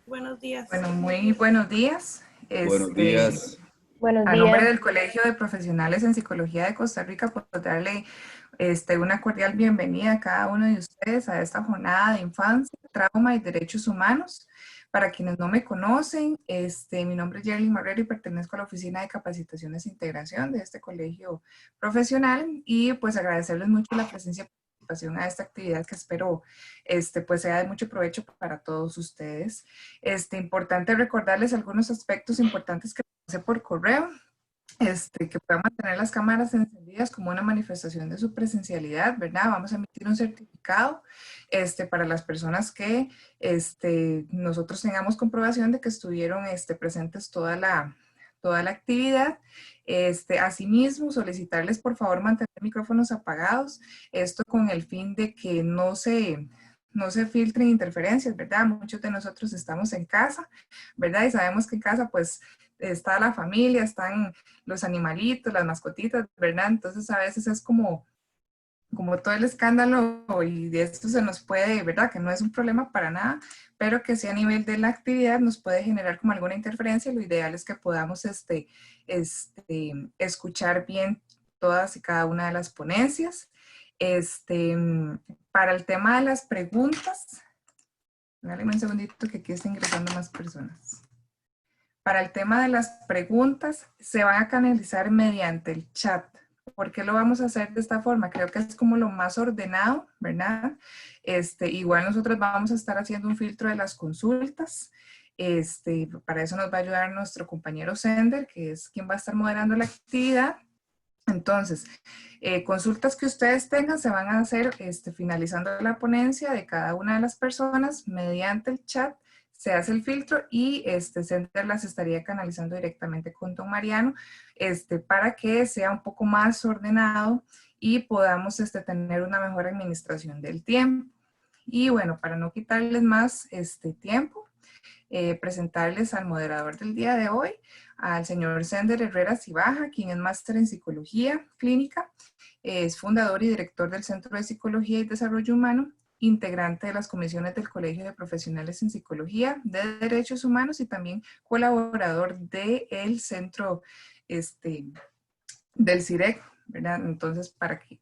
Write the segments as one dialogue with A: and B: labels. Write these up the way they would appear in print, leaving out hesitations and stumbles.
A: Buenos días.
B: Bueno, muy buenos días.
C: Buenos días.
D: Buenos
B: A nombre
D: días.
B: del Colegio de Profesionales en Psicología de Costa Rica, por darle una cordial bienvenida a cada uno de ustedes a esta jornada de infancia, trauma y derechos humanos. Para quienes no me conocen, mi nombre es Yerlin Marrero y pertenezco a la Oficina de Capacitaciones e Integración de este colegio profesional y pues agradecerles mucho la presencia y participación a esta actividad que espero pues sea de mucho provecho para todos ustedes. Importante recordarles algunos aspectos importantes que pasé por correo. Que puedan mantener las cámaras encendidas como una manifestación de su presencialidad, ¿verdad? Vamos a emitir un certificado para las personas que nosotros tengamos comprobación de que estuvieron presentes toda la actividad. Asimismo, solicitarles por favor mantener micrófonos apagados, esto con el fin de que no se filtren interferencias, ¿verdad? Muchos de nosotros estamos en casa, ¿verdad? Y sabemos que en casa pues está la familia, están los animalitos, las mascotitas, ¿verdad? Entonces a veces es como todo el escándalo y de esto se nos puede, ¿verdad? Que no es un problema para nada, pero que sí a nivel de la actividad nos puede generar como alguna interferencia. Lo ideal es que podamos escuchar bien todas y cada una de las ponencias. Para el tema de las preguntas, dale un segundito que aquí está ingresando más personas. Para el tema de las preguntas, se van a canalizar mediante el chat. ¿Por qué lo vamos a hacer de esta forma? Creo que es como lo más ordenado, ¿verdad? Igual nosotros vamos a estar haciendo un filtro de las consultas. Para eso nos va a ayudar nuestro compañero Sender, que es quien va a estar moderando la actividad. Entonces, consultas que ustedes tengan se van a hacer finalizando la ponencia de cada una de las personas mediante el chat. Se hace el filtro y Center las estaría canalizando directamente con don Mariano para que sea un poco más ordenado y podamos tener una mejor administración del tiempo. Y bueno, para no quitarles más tiempo, presentarles al moderador del día de hoy, al señor Sender Herrera Cibaja, quien es máster en Psicología Clínica, es fundador y director del Centro de Psicología y Desarrollo Humano, integrante de las comisiones del Colegio de Profesionales en Psicología de Derechos Humanos y también colaborador del Centro del CIREC, ¿verdad? Entonces, para que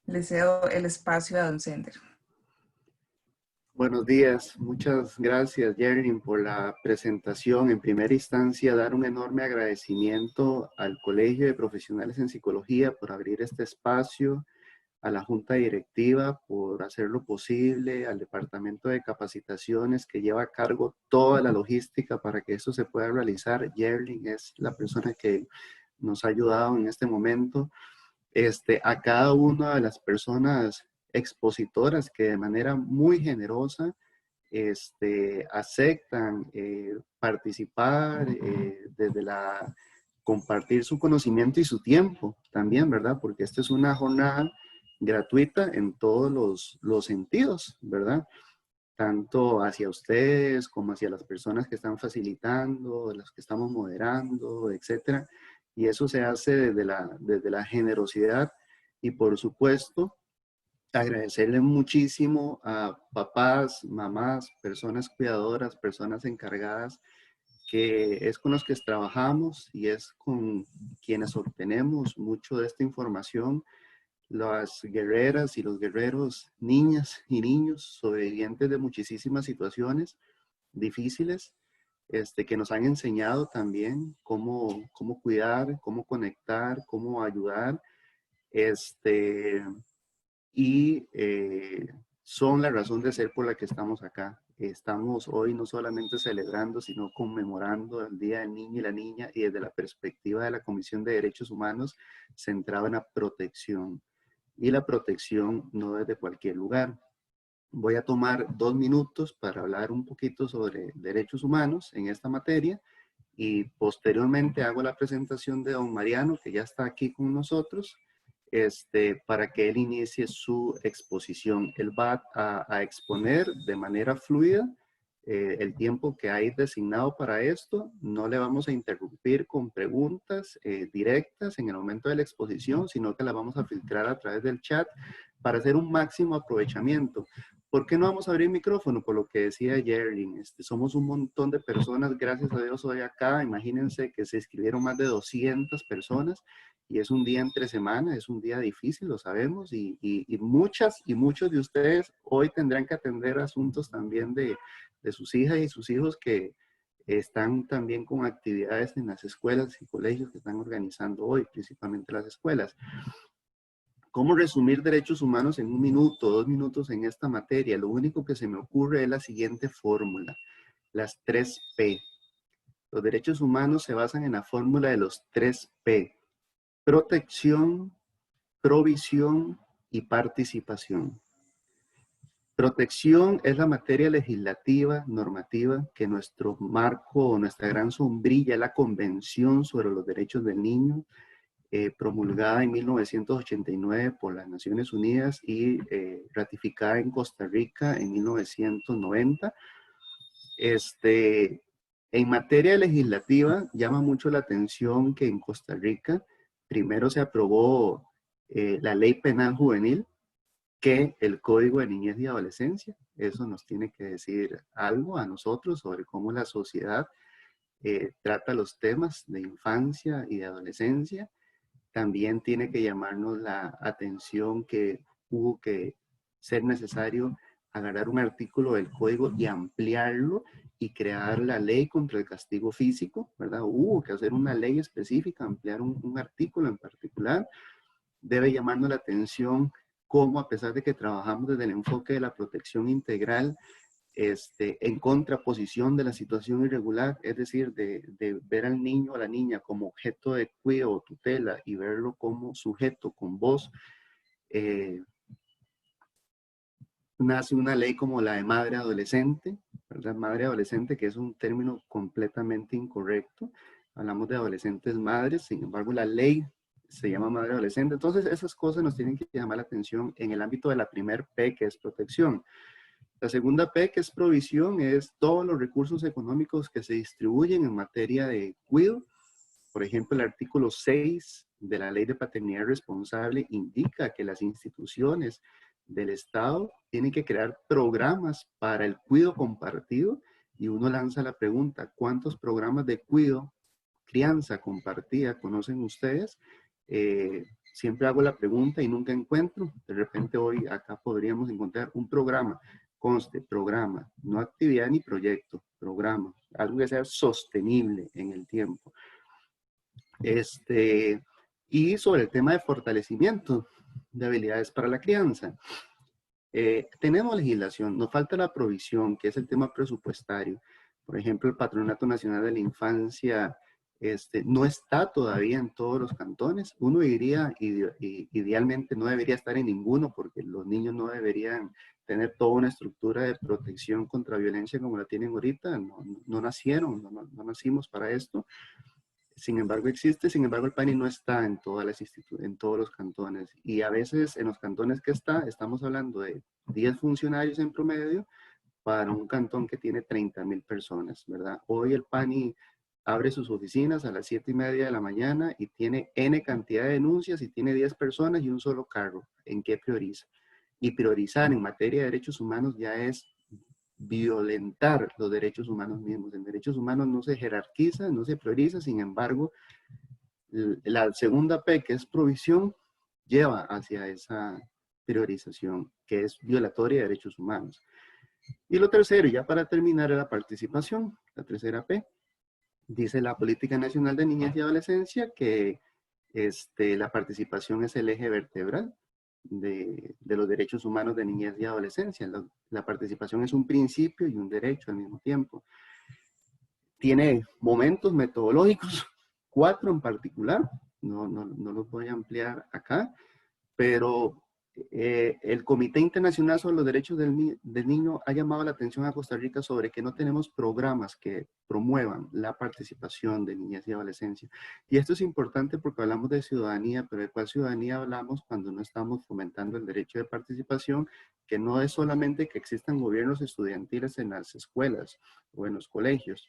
B: le cedo el espacio a don Sender.
C: Buenos días. Muchas gracias, Jerlyn, por la presentación. En primera instancia, dar un enorme agradecimiento al Colegio de Profesionales en Psicología por abrir este espacio, a la Junta Directiva por hacerlo posible, al Departamento de Capacitaciones que lleva a cargo toda la logística para que esto se pueda realizar. Jerlyn es la persona que nos ha ayudado en este momento. A cada una de las personas expositoras que de manera muy generosa aceptan participar desde la compartir su conocimiento y su tiempo también, ¿verdad? Porque esta es una jornada gratuita en todos los sentidos, ¿verdad? Tanto hacia ustedes como hacia las personas que están facilitando, las que estamos moderando, etcétera. Y eso se hace desde la generosidad y por supuesto agradecerle muchísimo a papás, mamás, personas cuidadoras, personas encargadas, que es con los que trabajamos y es con quienes obtenemos mucho de esta información. Las guerreras y los guerreros, niñas y niños, sobrevivientes de muchísimas situaciones difíciles, que nos han enseñado también cómo cuidar, cómo conectar, cómo ayudar, y son la razón de ser por la que estamos acá. Estamos hoy no solamente celebrando, sino conmemorando el Día del Niño y la Niña y desde la perspectiva de la Comisión de Derechos Humanos centrado en la protección. Y la protección no desde cualquier lugar. Voy a tomar 2 minutos para hablar un poquito sobre derechos humanos en esta materia y posteriormente hago la presentación de don Mariano, que ya está aquí con nosotros, para que él inicie su exposición. Él va a exponer de manera fluida el tiempo que hay designado para esto. No le vamos a interrumpir con preguntas directas en el momento de la exposición, sino que la vamos a filtrar a través del chat para hacer un máximo aprovechamiento. ¿Por qué no vamos a abrir micrófono? Por lo que decía Jerry, somos un montón de personas, gracias a Dios, hoy acá. Imagínense que se inscribieron más de 200 personas y es un día entre semana, es un día difícil, lo sabemos, y muchas y muchos de ustedes hoy tendrán que atender asuntos también de sus hijas y sus hijos que están también con actividades en las escuelas y colegios que están organizando hoy, principalmente las escuelas. ¿Cómo resumir derechos humanos en 1 minuto, 2 minutos en esta materia? Lo único que se me ocurre es la siguiente fórmula, las 3P. Los derechos humanos se basan en la fórmula de los 3P. Protección, provisión y participación. Protección es la materia legislativa, normativa, que nuestro marco, nuestra gran sombrilla, es la Convención sobre los Derechos del Niño, promulgada en 1989 por las Naciones Unidas y ratificada en Costa Rica en 1990. En materia legislativa, llama mucho la atención que en Costa Rica primero se aprobó la Ley Penal Juvenil que el Código de Niñez y Adolescencia. Eso nos tiene que decir algo a nosotros sobre cómo la sociedad trata los temas de infancia y de adolescencia. También tiene que llamarnos la atención que hubo que ser necesario agarrar un artículo del código y ampliarlo y crear la ley contra el castigo físico, ¿verdad? Hubo que hacer una ley específica, ampliar un artículo en particular. Debe llamarnos la atención cómo, a pesar de que trabajamos desde el enfoque de la protección integral, en contraposición de la situación irregular, es decir, de ver al niño o a la niña como objeto de cuidado o tutela y verlo como sujeto con voz, nace una ley como la de madre adolescente, ¿verdad? Madre adolescente, que es un término completamente incorrecto. Hablamos de adolescentes madres, sin embargo la ley se llama madre adolescente. Entonces esas cosas nos tienen que llamar la atención en el ámbito de la primer P, que es protección. La segunda P, que es provisión, es todos los recursos económicos que se distribuyen en materia de cuidado. Por ejemplo, el artículo 6 de la Ley de Paternidad Responsable indica que las instituciones del Estado tienen que crear programas para el cuidado compartido y uno lanza la pregunta, ¿cuántos programas de cuidado, crianza compartida conocen ustedes? Siempre hago la pregunta y nunca encuentro. De repente hoy acá podríamos encontrar un programa. Conste, programa, no actividad ni proyecto, programa, algo que sea sostenible en el tiempo. Y sobre el tema de fortalecimiento de habilidades para la crianza. Tenemos legislación, nos falta la provisión, que es el tema presupuestario. Por ejemplo, el Patronato Nacional de la Infancia no está todavía en todos los cantones. Uno diría, idealmente no debería estar en ninguno, porque los niños no deberían tener toda una estructura de protección contra violencia como la tienen ahorita. No nacieron, no nacimos para esto. Sin embargo, existe, sin embargo, el PANI no está en en todos los cantones. Y a veces en los cantones que estamos hablando de 10 funcionarios en promedio para un cantón que tiene 30,000 personas, ¿verdad? Hoy el PANI abre sus oficinas a las 7:30 de la mañana y tiene N cantidad de denuncias y tiene 10 personas y un solo carro. ¿En qué prioriza? Y priorizar en materia de derechos humanos ya es violentar los derechos humanos mismos. En derechos humanos no se jerarquiza, no se prioriza, sin embargo, la segunda P, que es provisión, lleva hacia esa priorización, que es violatoria de derechos humanos. Y lo tercero, ya para terminar, es la participación, la tercera P. Dice la Política Nacional de Niñez y Adolescencia que la participación es el eje vertebral de los derechos humanos de niñez y adolescencia. La participación es un principio y un derecho al mismo tiempo. Tiene momentos metodológicos, 4 en particular, no los voy a ampliar acá, pero el Comité Internacional sobre los Derechos del Niño ha llamado la atención a Costa Rica sobre que no tenemos programas que promuevan la participación de niñez y adolescencia. Y esto es importante porque hablamos de ciudadanía, pero ¿de cuál ciudadanía hablamos cuando no estamos fomentando el derecho de participación? Que no es solamente que existan gobiernos estudiantiles en las escuelas o en los colegios,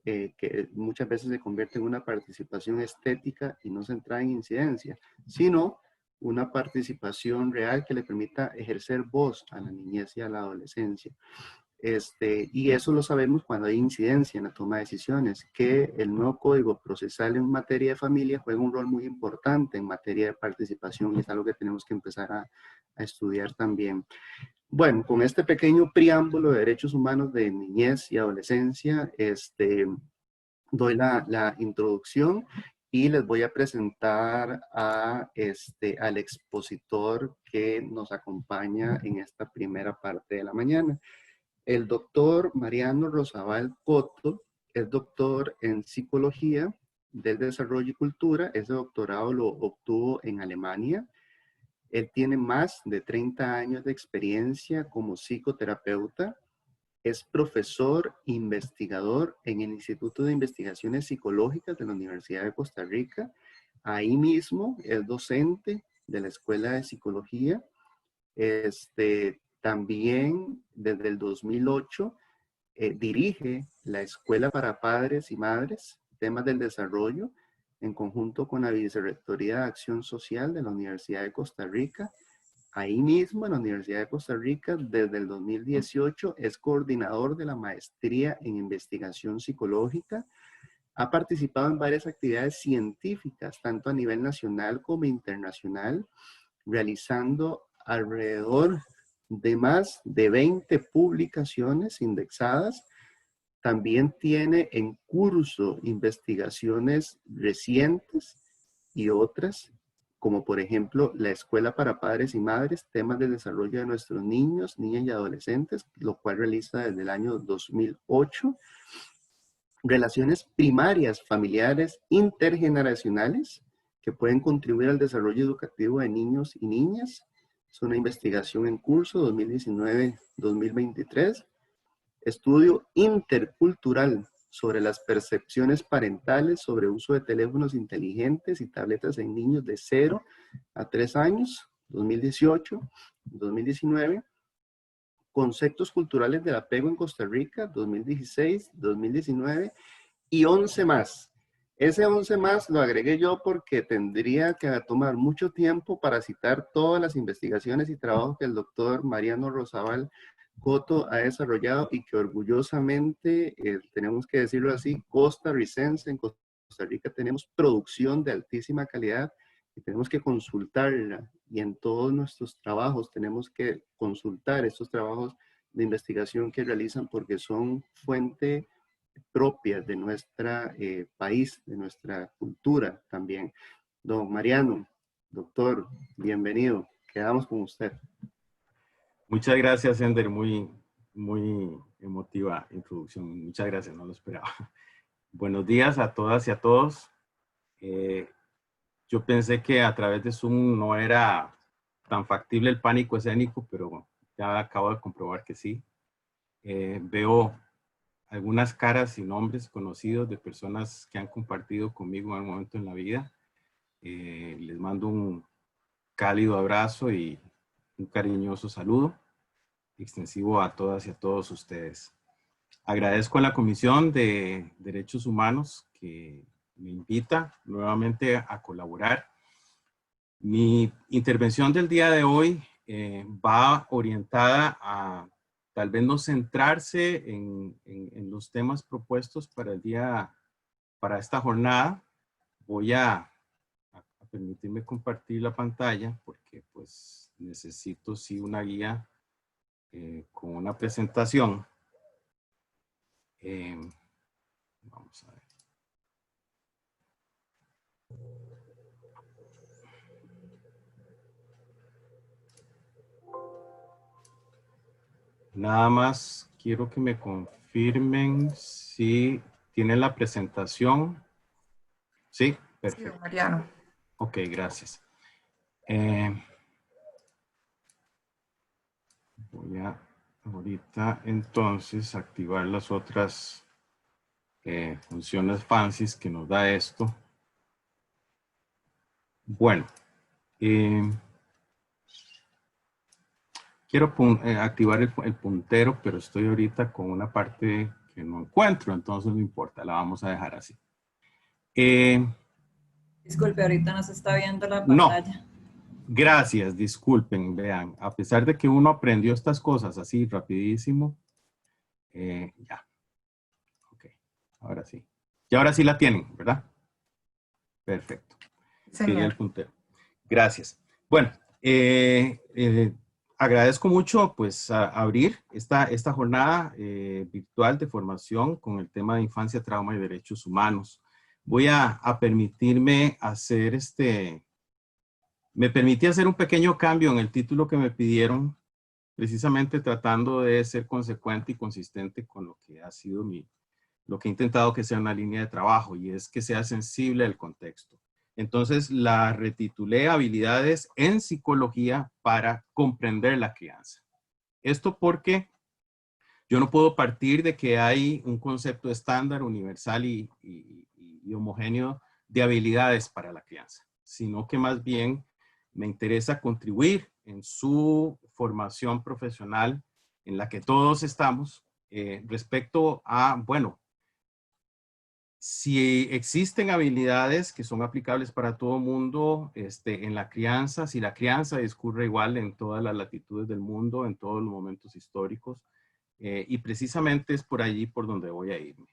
C: que muchas veces se convierte en una participación estética y no centrada en incidencia, sino una participación real que le permita ejercer voz a la niñez y a la adolescencia. Y eso lo sabemos cuando hay incidencia en la toma de decisiones, que el nuevo código procesal en materia de familia juega un rol muy importante en materia de participación y es algo que tenemos que empezar a estudiar también. Bueno, con este pequeño preámbulo de derechos humanos de niñez y adolescencia, doy la introducción y les voy a presentar al expositor que nos acompaña en esta primera parte de la mañana. El doctor Mariano Rosabal Coto es doctor en Psicología del Desarrollo y Cultura. Ese doctorado lo obtuvo en Alemania. Él tiene más de 30 años de experiencia como psicoterapeuta. Es profesor investigador en el Instituto de Investigaciones Psicológicas de la Universidad de Costa Rica. Ahí mismo es docente de la Escuela de Psicología. También desde el 2008 dirige la Escuela para Padres y Madres, temas del desarrollo, en conjunto con la Vicerrectoría de Acción Social de la Universidad de Costa Rica. Ahí mismo, en la Universidad de Costa Rica, desde el 2018, es coordinador de la Maestría en Investigación Psicológica. Ha participado en varias actividades científicas, tanto a nivel nacional como internacional, realizando alrededor de más de 20 publicaciones indexadas. También tiene en curso investigaciones recientes y otras, como por ejemplo la Escuela para Padres y Madres, temas de desarrollo de nuestros niños, niñas y adolescentes, lo cual realiza desde el año 2008. Relaciones primarias, familiares, intergeneracionales, que pueden contribuir al desarrollo educativo de niños y niñas. Es una investigación en curso 2019-2023. Estudio intercultural sobre las percepciones parentales sobre uso de teléfonos inteligentes y tabletas en niños de 0 a 3 años, 2018-2019. Conceptos culturales del apego en Costa Rica, 2016-2019, y 11 más. Ese 11 más lo agregué yo porque tendría que tomar mucho tiempo para citar todas las investigaciones y trabajos que el doctor Mariano Rosabal Coto ha desarrollado y que orgullosamente, tenemos que decirlo así, costarricense, en Costa Rica tenemos producción de altísima calidad y tenemos que consultarla, y en todos nuestros trabajos tenemos que consultar estos trabajos de investigación que realizan porque son fuente propia de nuestro país, de nuestra cultura también. Don Mariano, doctor, bienvenido. Quedamos con usted.
A: Muchas gracias, Ender. Muy emotiva introducción. Muchas gracias, no lo esperaba. Buenos días a todas y a todos. Yo pensé que a través de Zoom no era tan factible el pánico escénico, pero ya acabo de comprobar que sí. Veo algunas caras y nombres conocidos de personas que han compartido conmigo en algún momento en la vida. Les mando un cálido abrazo y un cariñoso saludo extensivo a todas y a todos ustedes. Agradezco a la Comisión de Derechos Humanos que me invita nuevamente a colaborar. Mi intervención del día de hoy va orientada a tal vez no centrarse en los temas propuestos para esta jornada. Voy a permitirme compartir la pantalla porque pues necesito sí una guía con una presentación. Vamos a ver. Nada más quiero que me confirmen si tienen la presentación. Sí, perfecto.
B: Sí, Mariano.
A: Ok, gracias. Voy a ahorita entonces activar las otras funciones fancies que nos da esto. Bueno, quiero activar el puntero, pero estoy ahorita con una parte que no encuentro, entonces no importa, la vamos a dejar así.
D: Disculpe, ahorita no se está viendo la pantalla.
A: Gracias, disculpen, vean, a pesar de que uno aprendió estas cosas así rapidísimo, ya, ok, ahora sí. Y ahora sí la tienen, ¿verdad? Perfecto. Quería el
B: Señor.
A: puntero. Gracias. Bueno, agradezco mucho pues abrir esta jornada virtual de formación con el tema de infancia, trauma y derechos humanos. Voy a permitirme hacer me permití hacer un pequeño cambio en el título que me pidieron, precisamente tratando de ser consecuente y consistente con lo que ha sido lo que he intentado que sea una línea de trabajo, y es que sea sensible al contexto. Entonces la retitulé Habilidades en Psicología para comprender la crianza. Esto porque yo no puedo partir de que hay un concepto estándar, universal y homogéneo de habilidades para la crianza, sino que más bien me interesa contribuir en su formación profesional en la que todos estamos respecto a, bueno, si existen habilidades que son aplicables para todo mundo en la crianza, si la crianza discurre igual en todas las latitudes del mundo, en todos los momentos históricos, y precisamente es por allí por donde voy a irme.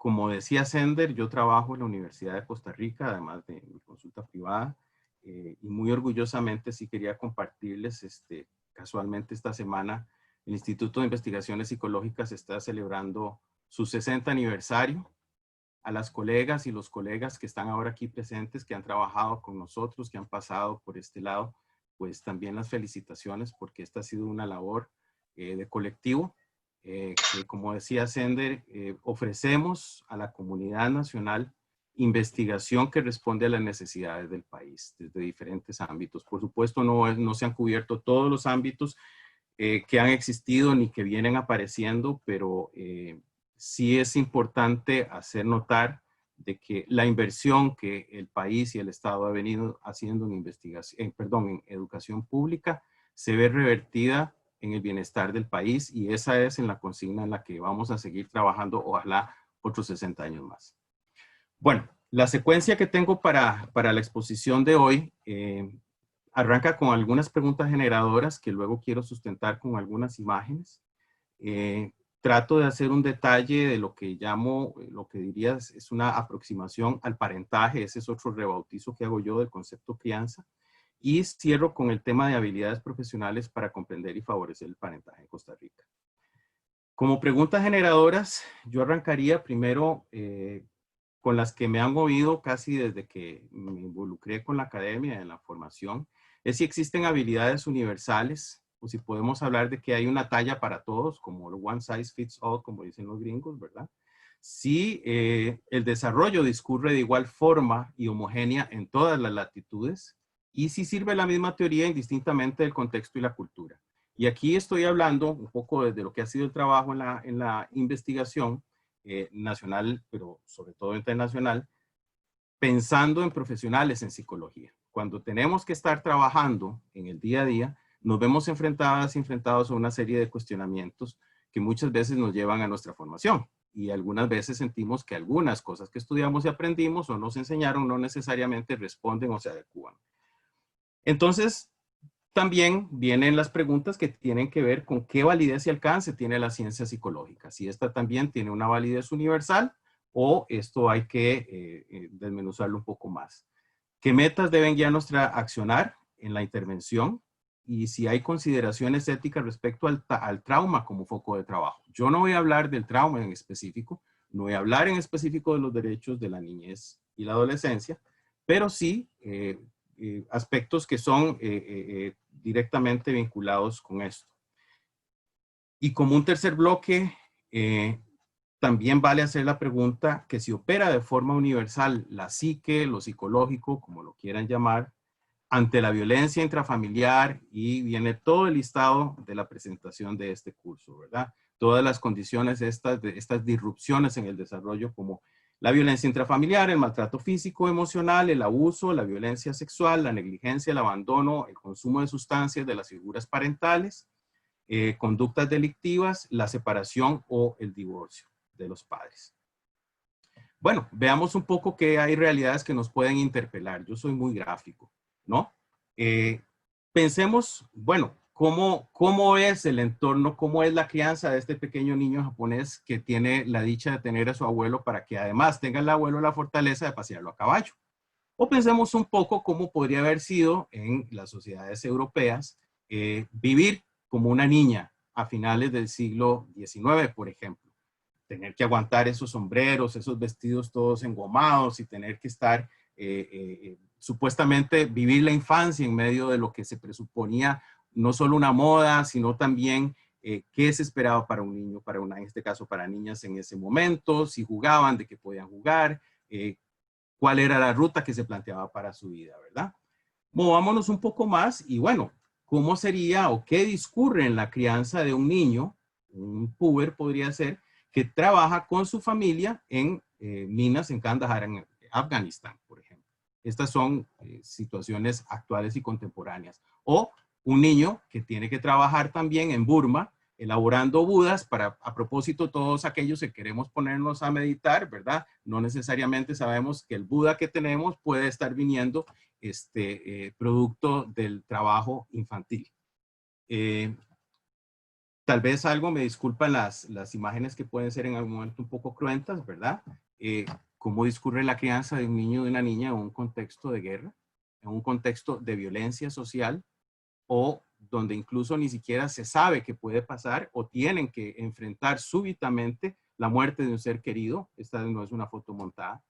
A: Como decía Sender, yo trabajo en la Universidad de Costa Rica, además de mi consulta privada, y muy orgullosamente sí quería compartirles, casualmente esta semana, el Instituto de Investigaciones Psicológicas está celebrando su 60 aniversario. A las colegas y los colegas que están ahora aquí presentes, que han trabajado con nosotros, que han pasado por este lado, pues también las felicitaciones, porque esta ha sido una labor de colectivo, que como decía Sender, ofrecemos a la comunidad nacional investigación que responde a las necesidades del país desde diferentes ámbitos. Por supuesto, no se han cubierto todos los ámbitos que han existido ni que vienen apareciendo, pero sí es importante hacer notar de que la inversión que el país y el Estado ha venido haciendo en investigación, en educación pública, se ve revertida en el bienestar del país, y esa es en la consigna en la que vamos a seguir trabajando, ojalá otros 60 años más. Bueno, la secuencia que tengo para la exposición de hoy arranca con algunas preguntas generadoras que luego quiero sustentar con algunas imágenes. Trato de hacer un detalle de lo que llamo, lo que diría es una aproximación al parentaje. Ese es otro rebautizo que hago yo del concepto crianza. Y cierro con el tema de habilidades profesionales para comprender y favorecer el parentaje en Costa Rica. Como preguntas generadoras, yo arrancaría primero con las que me han movido casi desde que me involucré con la academia, en la formación, es si existen habilidades universales, o si podemos hablar de que hay una talla para todos, como el one size fits all, como dicen los gringos, ¿verdad? Si el desarrollo discurre de igual forma y homogénea en todas las latitudes, y si sirve la misma teoría indistintamente del contexto y la cultura. Y aquí estoy hablando un poco desde lo que ha sido el trabajo en la investigación nacional, pero sobre todo internacional, pensando en profesionales en psicología. Cuando tenemos que estar trabajando en el día a día, nos vemos enfrentados a una serie de cuestionamientos que muchas veces nos llevan a nuestra formación. Y algunas veces sentimos que algunas cosas que estudiamos y aprendimos o nos enseñaron no necesariamente responden o se adecúan. Entonces, también vienen las preguntas que tienen que ver con qué validez y alcance tiene la ciencia psicológica. Si esta también tiene una validez universal o esto hay que desmenuzarlo un poco más. ¿Qué metas deben guiarnos a accionar en la intervención? Y si hay consideraciones éticas respecto al trauma como foco de trabajo. Yo no voy a hablar del trauma en específico, no voy a hablar en específico de los derechos de la niñez y la adolescencia, pero sí aspectos que son directamente vinculados con esto. Y como un tercer bloque, también vale hacer la pregunta que si opera de forma universal la psique, lo psicológico, como lo quieran llamar, ante la violencia intrafamiliar, y viene todo el listado de la presentación de este curso, ¿verdad? Todas las condiciones, estas disrupciones en el desarrollo, como la violencia intrafamiliar, el maltrato físico, emocional, el abuso, la violencia sexual, la negligencia, el abandono, el consumo de sustancias de las figuras parentales, conductas delictivas, la separación o el divorcio de los padres. bueno, veamos un poco que hay realidades que nos pueden interpelar. Yo soy muy gráfico, ¿no? Pensemos, bueno, ¿cómo es el entorno, cómo es la crianza de este pequeño niño japonés que tiene la dicha de tener a su abuelo para que además tenga el abuelo la fortaleza de pasearlo a caballo? O pensemos un poco cómo podría haber sido en las sociedades europeas vivir como una niña a finales del siglo XIX, por ejemplo. Tener que aguantar esos sombreros, esos vestidos todos engomados y tener que estar supuestamente vivir la infancia en medio de lo que se presuponía no solo una moda, sino también qué se esperaba para un niño, en este caso para niñas en ese momento, si jugaban, de qué podían jugar, cuál era la ruta que se planteaba para su vida, ¿verdad? Movámonos un poco más y bueno, ¿cómo sería o qué discurre en la crianza de un niño, un puber podría ser, que trabaja con su familia en minas en Kandahar, en Afganistán, por ejemplo? Estas son situaciones actuales y contemporáneas. O un niño que tiene que trabajar también en Burma, elaborando budas para, a propósito, todos aquellos que queremos ponernos a meditar, ¿verdad? No necesariamente sabemos que el Buda que tenemos puede estar viniendo producto del trabajo infantil. Tal vez algo, me disculpan las imágenes que pueden ser en algún momento un poco cruentas, ¿verdad? Cómo discurre la crianza de un niño o de una niña en un contexto de guerra, en un contexto de violencia social, o donde incluso ni siquiera se sabe qué puede pasar o tienen que enfrentar súbitamente la muerte de un ser querido. Esta no es una foto montada.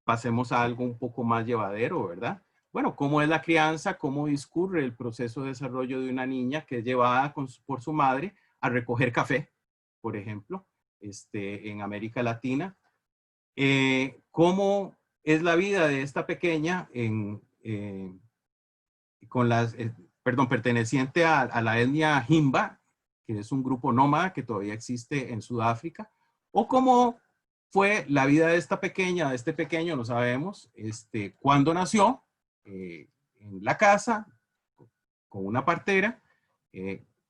A: Pasemos a algo un poco más llevadero, ¿verdad? Bueno, ¿cómo es la crianza? ¿Cómo discurre el proceso de desarrollo de una niña que es llevada por su madre a recoger café, por ejemplo, en América Latina? ¿Cómo es la vida de esta pequeña perteneciente a la etnia Himba, que es un grupo nómada que todavía existe en Sudáfrica? ¿O cómo fue la vida de esta pequeña, de este pequeño, no sabemos, cuando nació, en la casa, con una partera,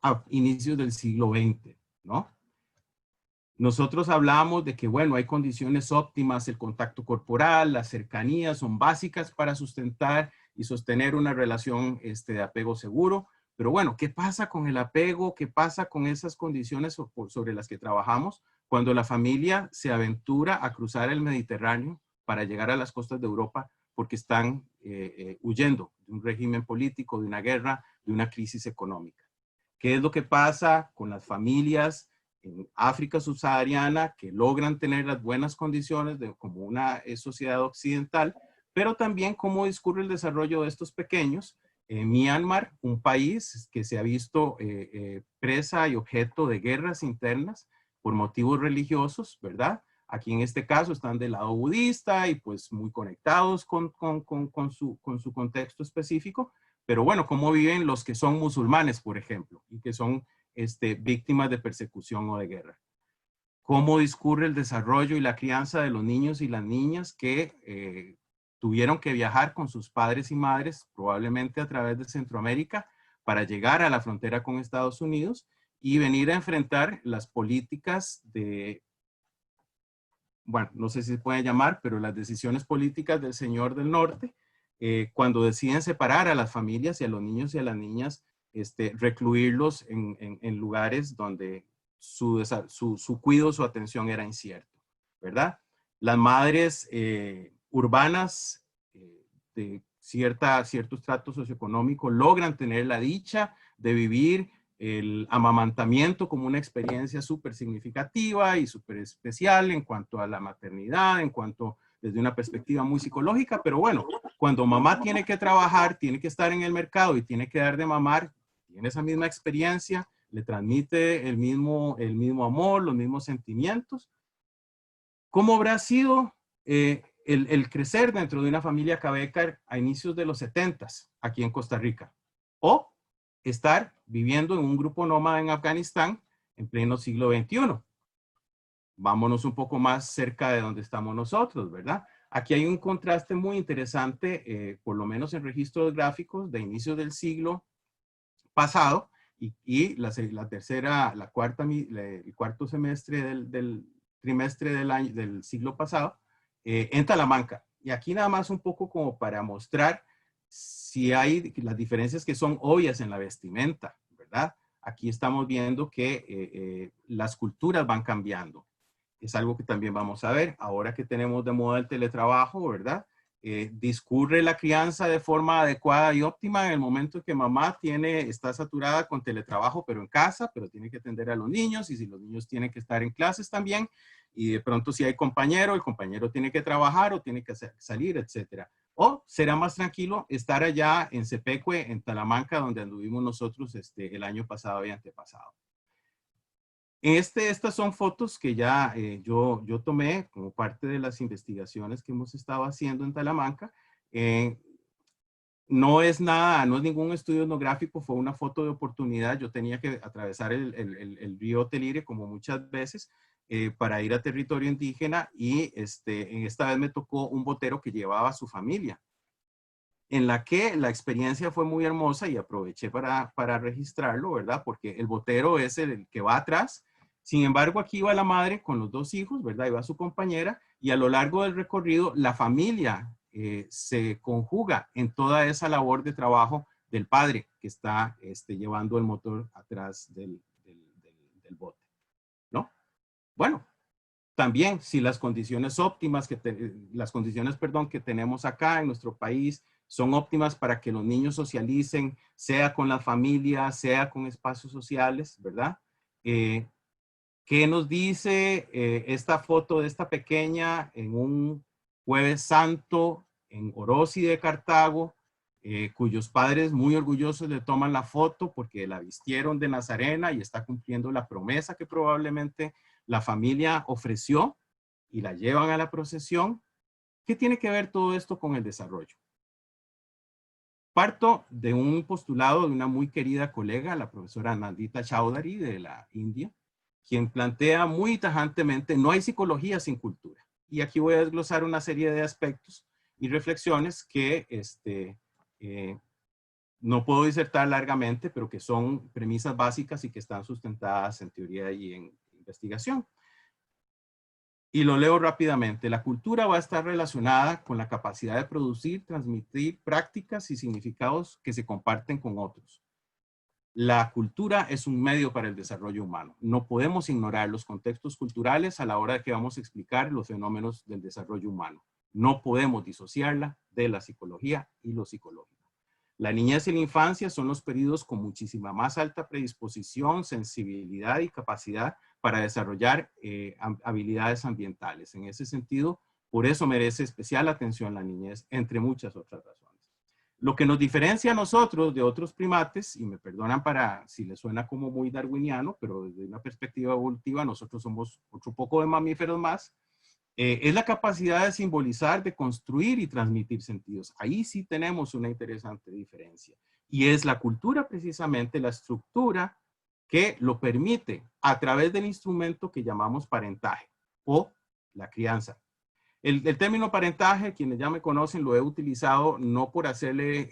A: a inicios del siglo XX, ¿no? Nosotros hablamos de que, bueno, hay condiciones óptimas, el contacto corporal, la cercanía son básicas para sustentar y sostener una relación de apego seguro. Pero bueno, ¿qué pasa con el apego? ¿Qué pasa con esas condiciones sobre las que trabajamos cuando la familia se aventura a cruzar el Mediterráneo para llegar a las costas de Europa porque están huyendo de un régimen político, de una guerra, de una crisis económica? ¿Qué es lo que pasa con las familias en África subsahariana que logran tener las buenas condiciones como una sociedad occidental, pero también cómo discurre el desarrollo de estos pequeños? Myanmar, un país que se ha visto presa y objeto de guerras internas por motivos religiosos, ¿verdad? Aquí en este caso están del lado budista y pues muy conectados con su contexto específico. Pero bueno, ¿cómo viven los que son musulmanes, por ejemplo, y que son víctimas de persecución o de guerra? ¿Cómo discurre el desarrollo y la crianza de los niños y las niñas que tuvieron que viajar con sus padres y madres, probablemente a través de Centroamérica, para llegar a la frontera con Estados Unidos y venir a enfrentar las políticas de, bueno, no sé si se puede llamar, pero las decisiones políticas del señor del norte, cuando deciden separar a las familias y a los niños y a las niñas, recluirlos en lugares donde su cuidado, su atención era incierto, ¿verdad? Las madres urbanas de cierto estrato socioeconómico logran tener la dicha de vivir el amamantamiento como una experiencia súper significativa y súper especial en cuanto a la maternidad, en cuanto desde una perspectiva muy psicológica. Pero bueno, cuando mamá tiene que trabajar, tiene que estar en el mercado y tiene que dar de mamar, tiene esa misma experiencia, le transmite el mismo amor, los mismos sentimientos. ¿Cómo habrá sido el crecer dentro de una familia Cabecar a inicios de los 70s aquí en Costa Rica? O estar viviendo en un grupo nómada en Afganistán en pleno siglo XXI. Vámonos un poco más cerca de donde estamos nosotros, ¿verdad? Aquí hay un contraste muy interesante, por lo menos en registros gráficos de inicios del siglo pasado y el cuarto semestre trimestre del siglo pasado en Talamanca. Y aquí nada más un poco como para mostrar si hay las diferencias que son obvias en la vestimenta, ¿verdad? Aquí estamos viendo que las culturas van cambiando. Es algo que también vamos a ver. Ahora que tenemos de moda el teletrabajo, ¿verdad? Discurre la crianza de forma adecuada y óptima en el momento que mamá está saturada con teletrabajo, pero en casa, pero tiene que atender a los niños, y si los niños tienen que estar en clases también, y de pronto si hay compañero, el compañero tiene que trabajar o tiene que salir, etcétera. O será más tranquilo estar allá en Cepecue, en Talamanca, donde anduvimos nosotros el año pasado y antepasado. Estas son fotos que ya yo tomé como parte de las investigaciones que hemos estado haciendo en Talamanca. No es ningún estudio etnográfico, fue una foto de oportunidad. Yo tenía que atravesar el río Telire, como muchas veces, para ir a territorio indígena, y en esta vez me tocó un botero que llevaba a su familia, en la que la experiencia fue muy hermosa, y aproveché para registrarlo, ¿verdad? Porque el botero es el que va atrás. Sin embargo, aquí iba la madre con los dos hijos, ¿verdad? Iba su compañera, y a lo largo del recorrido la familia se conjuga en toda esa labor de trabajo del padre que está llevando el motor atrás del bote, ¿no? Bueno, también si las condiciones óptimas que tenemos acá en nuestro país son óptimas para que los niños socialicen, sea con la familia, sea con espacios sociales, ¿verdad? ¿Qué nos dice esta foto de esta pequeña en un Jueves Santo en Orosi de Cartago, cuyos padres muy orgullosos le toman la foto porque la vistieron de nazarena y está cumpliendo la promesa que probablemente la familia ofreció, y la llevan a la procesión? ¿Qué tiene que ver todo esto con el desarrollo? Parto de un postulado de una muy querida colega, la profesora Nandita Chaudhary de la India, quien plantea muy tajantemente: no hay psicología sin cultura. Y aquí voy a desglosar una serie de aspectos y reflexiones que no puedo disertar largamente, pero que son premisas básicas y que están sustentadas en teoría y en investigación. Y lo leo rápidamente. La cultura va a estar relacionada con la capacidad de producir, transmitir prácticas y significados que se comparten con otros. La cultura es un medio para el desarrollo humano. No podemos ignorar los contextos culturales a la hora de que vamos a explicar los fenómenos del desarrollo humano. No podemos disociarla de la psicología y lo psicológico. La niñez y la infancia son los periodos con muchísima más alta predisposición, sensibilidad y capacidad para desarrollar habilidades ambientales. En ese sentido, por eso merece especial atención la niñez, entre muchas otras razones. Lo que nos diferencia a nosotros de otros primates, y me perdonan si les suena como muy darwiniano, pero desde una perspectiva evolutiva nosotros somos otro poco de mamíferos más, es la capacidad de simbolizar, de construir y transmitir sentidos. Ahí sí tenemos una interesante diferencia. Y es la cultura, precisamente, la estructura que lo permite a través del instrumento que llamamos parentaje o la crianza. El término parentaje, quienes ya me conocen, lo he utilizado no por hacerle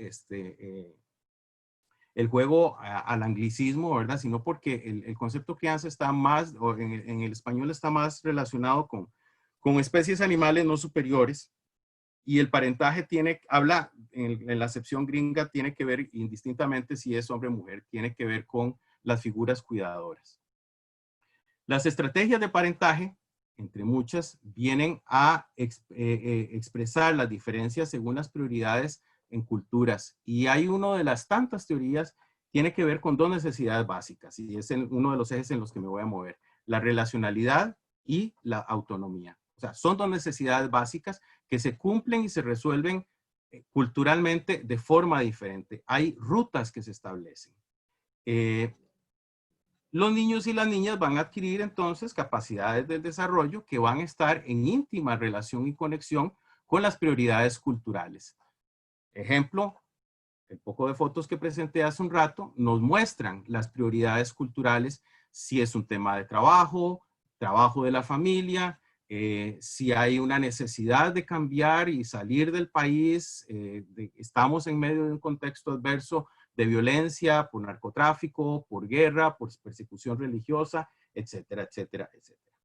A: el juego al anglicismo, ¿verdad? Sino porque el concepto crianza está más, o en el español está más relacionado con especies animales no superiores, y el parentaje habla, en la acepción gringa, tiene que ver, indistintamente si es hombre o mujer, tiene que ver con las figuras cuidadoras. Las estrategias de parentaje, entre muchas, vienen a expresar las diferencias según las prioridades en culturas. Y hay una de las tantas teorías, tiene que ver con dos necesidades básicas, y es uno de los ejes en los que me voy a mover: la relacionalidad y la autonomía. O sea, son dos necesidades básicas que se cumplen y se resuelven culturalmente de forma diferente. Hay rutas que se establecen. Los niños y las niñas van a adquirir entonces capacidades del desarrollo que van a estar en íntima relación y conexión con las prioridades culturales. Ejemplo, el poco de fotos que presenté hace un rato nos muestran las prioridades culturales, si es un tema de trabajo de la familia, si hay una necesidad de cambiar y salir del país, estamos en medio de un contexto adverso de violencia, por narcotráfico, por guerra, por persecución religiosa, etcétera, etcétera, etcétera.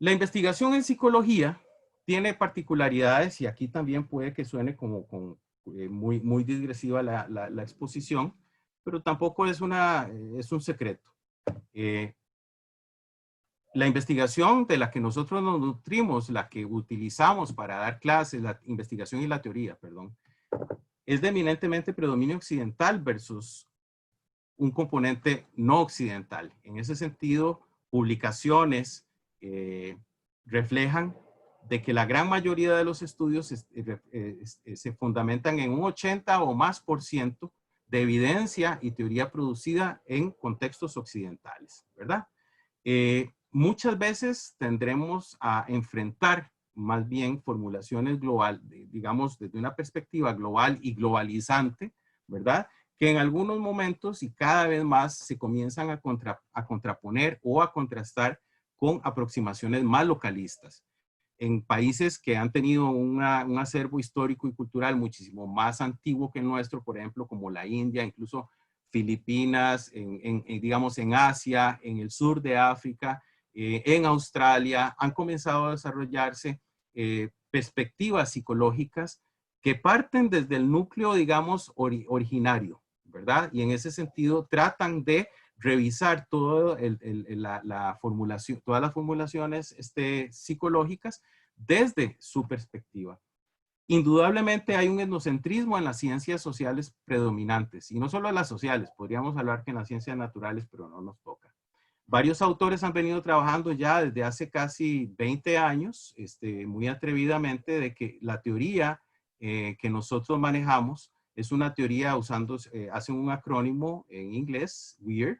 A: La investigación en psicología tiene particularidades y aquí también puede que suene como muy digresiva la exposición, pero tampoco es un secreto. La investigación de la que nosotros nos nutrimos, la que utilizamos para dar clases, la investigación y la teoría, perdón, es de eminentemente predominio occidental versus un componente no occidental. En ese sentido, publicaciones reflejan de que la gran mayoría de los estudios se fundamentan en un 80 o más % de evidencia y teoría producida en contextos occidentales, ¿verdad? Muchas veces tendremos a enfrentar más bien formulaciones global, digamos, desde una perspectiva global y globalizante, ¿verdad? Que en algunos momentos y cada vez más se comienzan a contraponer o a contrastar con aproximaciones más localistas. En países que han tenido un acervo histórico y cultural muchísimo más antiguo que el nuestro, por ejemplo, como la India, incluso Filipinas, digamos en Asia, en el sur de África, en Australia, han comenzado a desarrollarse perspectivas psicológicas que parten desde el núcleo, digamos, originario, ¿verdad? Y en ese sentido tratan de revisar toda la formulación, todas las formulaciones psicológicas desde su perspectiva. Indudablemente hay un etnocentrismo en las ciencias sociales predominantes, y no solo en las sociales, podríamos hablar que en las ciencias naturales, pero no nos toca. Varios autores han venido trabajando ya desde hace casi 20 años, muy atrevidamente, de que la teoría que nosotros manejamos es una teoría usando, hacen un acrónimo en inglés, WEIRD,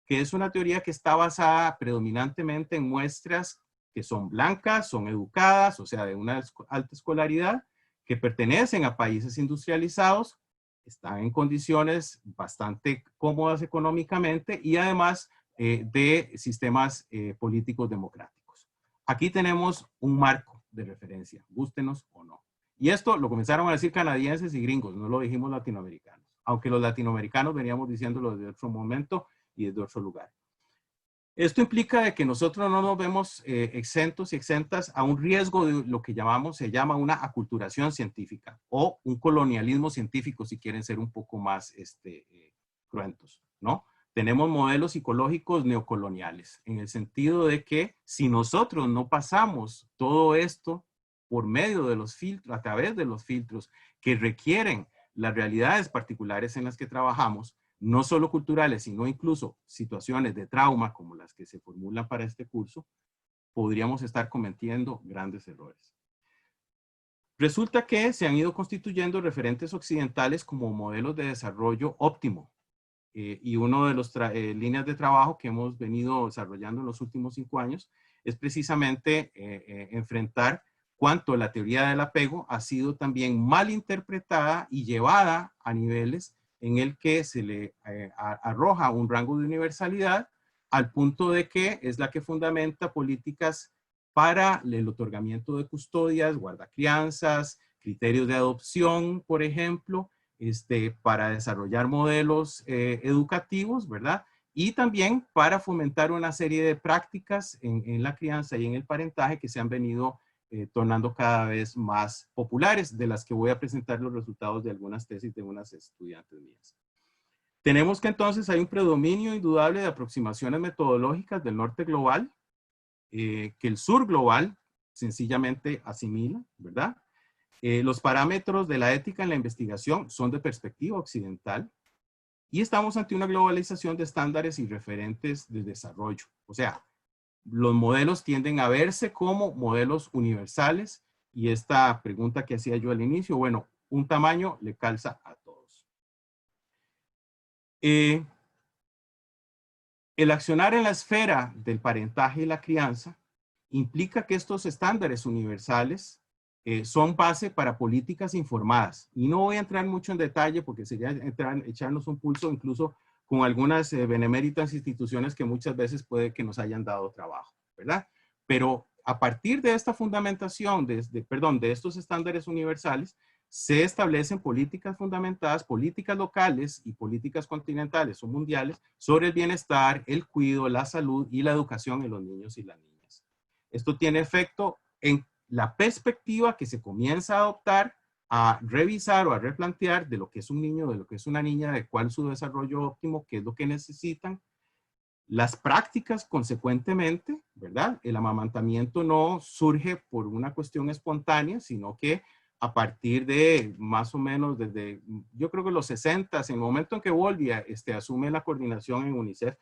A: que es una teoría que está basada predominantemente en muestras que son blancas, son educadas, o sea, de una alta escolaridad, que pertenecen a países industrializados, están en condiciones bastante cómodas económicamente y además de sistemas políticos democráticos. Aquí tenemos un marco de referencia, gústenos o no. Y esto lo comenzaron a decir canadienses y gringos, no lo dijimos latinoamericanos, aunque los latinoamericanos veníamos diciéndolo desde otro momento y desde otro lugar. Esto implica de que nosotros no nos vemos exentos y exentas a un riesgo de lo que se llama una aculturación científica o un colonialismo científico, si quieren ser un poco más cruentos, ¿no? Tenemos modelos psicológicos neocoloniales, en el sentido de que si nosotros no pasamos todo esto por medio de los filtros, a través de los filtros que requieren las realidades particulares en las que trabajamos, no solo culturales, sino incluso situaciones de trauma como las que se formulan para este curso, podríamos estar cometiendo grandes errores. Resulta que se han ido constituyendo referentes occidentales como modelos de desarrollo óptimo. Y una de las líneas de trabajo que hemos venido desarrollando en los últimos 5 años es precisamente enfrentar cuánto la teoría del apego ha sido también mal interpretada y llevada a niveles en el que se le arroja un rango de universalidad al punto de que es la que fundamenta políticas para el otorgamiento de custodias, guardacrianzas, criterios de adopción, por ejemplo, para desarrollar modelos educativos, ¿verdad? Y también para fomentar una serie de prácticas en la crianza y en el parentaje que se han venido tornando cada vez más populares, de las que voy a presentar los resultados de algunas tesis de unas estudiantes mías. Tenemos que entonces hay un predominio indudable de aproximaciones metodológicas del norte global, que el sur global sencillamente asimila, ¿verdad? Los parámetros de la ética en la investigación son de perspectiva occidental y estamos ante una globalización de estándares y referentes de desarrollo. O sea, los modelos tienden a verse como modelos universales y esta pregunta que hacía yo al inicio, bueno, un tamaño le calza a todos. El accionar en la esfera del parentaje y la crianza implica que estos estándares universales son base para políticas informadas. Y no voy a entrar mucho en detalle porque sería echarnos un pulso incluso con algunas beneméritas instituciones que muchas veces puede que nos hayan dado trabajo, ¿verdad? Pero a partir de esta fundamentación, de estos estándares universales, se establecen políticas fundamentadas, políticas locales y políticas continentales o mundiales sobre el bienestar, el cuidado, la salud y la educación en los niños y las niñas. Esto tiene efecto en la perspectiva que se comienza a adoptar, a revisar o a replantear de lo que es un niño, de lo que es una niña, de cuál es su desarrollo óptimo, qué es lo que necesitan. Las prácticas, consecuentemente, ¿verdad? El amamantamiento no surge por una cuestión espontánea, sino que a partir de más o menos desde, yo creo que los 60, en el momento en que Bolivia asume la coordinación en UNICEF,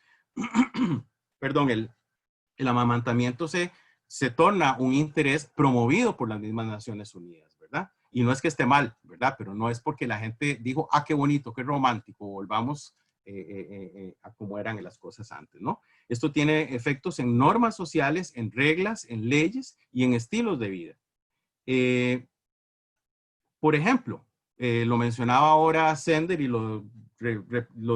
A: perdón, el amamantamiento se torna un interés promovido por las mismas Naciones Unidas, ¿verdad? Y no es que esté mal, ¿verdad? Pero no es porque la gente dijo, ah, qué bonito, qué romántico, volvamos a cómo eran las cosas antes, ¿no? Esto tiene efectos en normas sociales, en reglas, en leyes y en estilos de vida. Por ejemplo, lo mencionaba ahora Sender y lo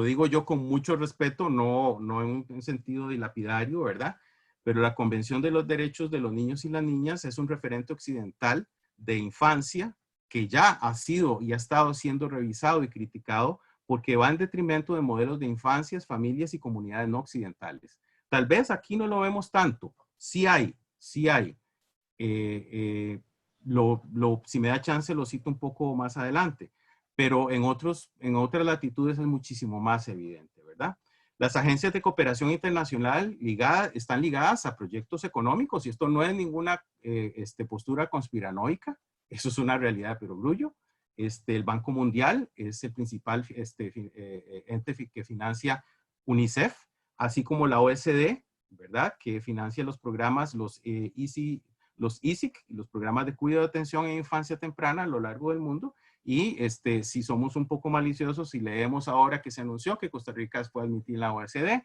A: digo yo con mucho respeto, no en un sentido dilapidario, ¿verdad? Pero la Convención de los Derechos de los Niños y las Niñas es un referente occidental de infancia que ya ha sido y ha estado siendo revisado y criticado porque va en detrimento de modelos de infancias, familias y comunidades no occidentales. Tal vez aquí no lo vemos tanto. Sí hay. Si me da chance lo cito un poco más adelante, pero en otras latitudes es muchísimo más evidente, ¿verdad? Las agencias de cooperación internacional están ligadas a proyectos económicos y esto no es ninguna postura conspiranoica, eso es una realidad de perogrullo. El Banco Mundial es el principal ente que financia UNICEF, así como la OSD, ¿verdad? Que financia los programas, los ISIC, los programas de cuidado de atención en infancia temprana a lo largo del mundo. Y si somos un poco maliciosos, si leemos ahora que se anunció que Costa Rica puede admitir la OSD,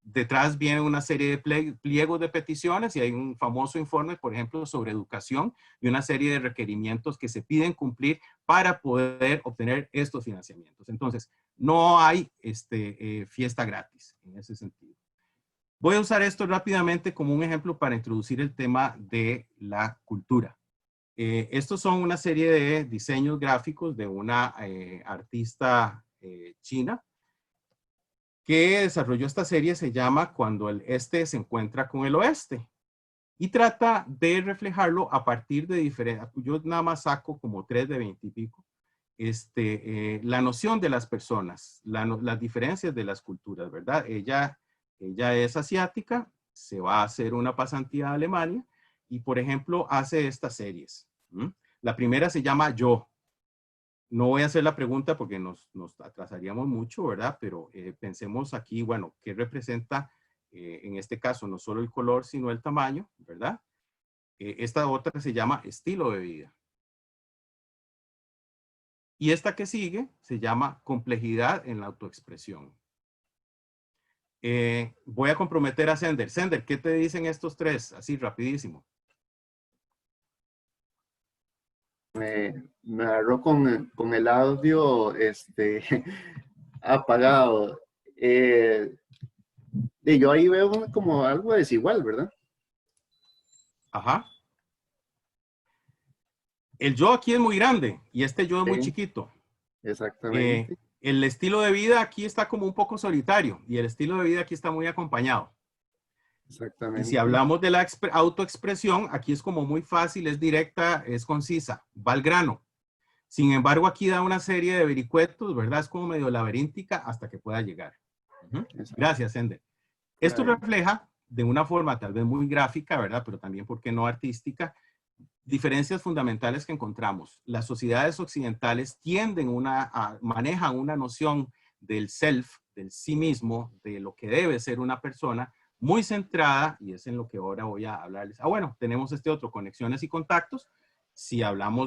A: detrás viene una serie de pliegos de peticiones y hay un famoso informe, por ejemplo, sobre educación y una serie de requerimientos que se piden cumplir para poder obtener estos financiamientos. Entonces, no hay fiesta gratis en ese sentido. Voy a usar esto rápidamente como un ejemplo para introducir el tema de la cultura. Estos son una serie de diseños gráficos de una artista china que desarrolló esta serie. Se llama Cuando el Este se encuentra con el Oeste y trata de reflejarlo a partir de diferentes, yo nada más saco como 3 de 20 y pico, la noción de las personas, las diferencias de las culturas, ¿verdad? Ella es asiática, se va a hacer una pasantía a Alemania y, por ejemplo, hace estas series. La primera se llama Yo. No voy a hacer la pregunta porque nos atrasaríamos mucho, ¿verdad? Pero pensemos aquí, bueno, ¿qué representa en este caso no solo el color, sino el tamaño, ¿verdad? Esta otra se llama Estilo de vida. Y esta que sigue se llama Complejidad en la autoexpresión. Voy a comprometer a Sender. Sender, ¿qué te dicen estos tres? Así, rapidísimo.
C: Me agarró con el audio apagado. Y yo ahí veo como algo desigual, ¿verdad?
A: Ajá. El yo aquí es muy grande y este yo es muy
C: Sí,
A: chiquito.
C: exactamente.
A: El estilo de vida aquí está como un poco solitario y el estilo de vida aquí está muy acompañado. Y si
C: Exactamente.
A: hablamos de la autoexpresión, aquí es como muy fácil, es directa, es concisa, va al grano. Sin embargo, aquí da una serie de vericuetos, ¿verdad? Es como medio laberíntica hasta que pueda llegar. Gracias, Ender. Esto refleja de una forma tal vez muy gráfica, ¿verdad? Pero también, ¿por qué no artística? Diferencias fundamentales que encontramos. Las sociedades occidentales manejan una noción del self, del sí mismo, de lo que debe ser una persona, muy centrada, y es en lo que ahora voy a hablarles. Bueno, tenemos este otro, conexiones y contactos. Si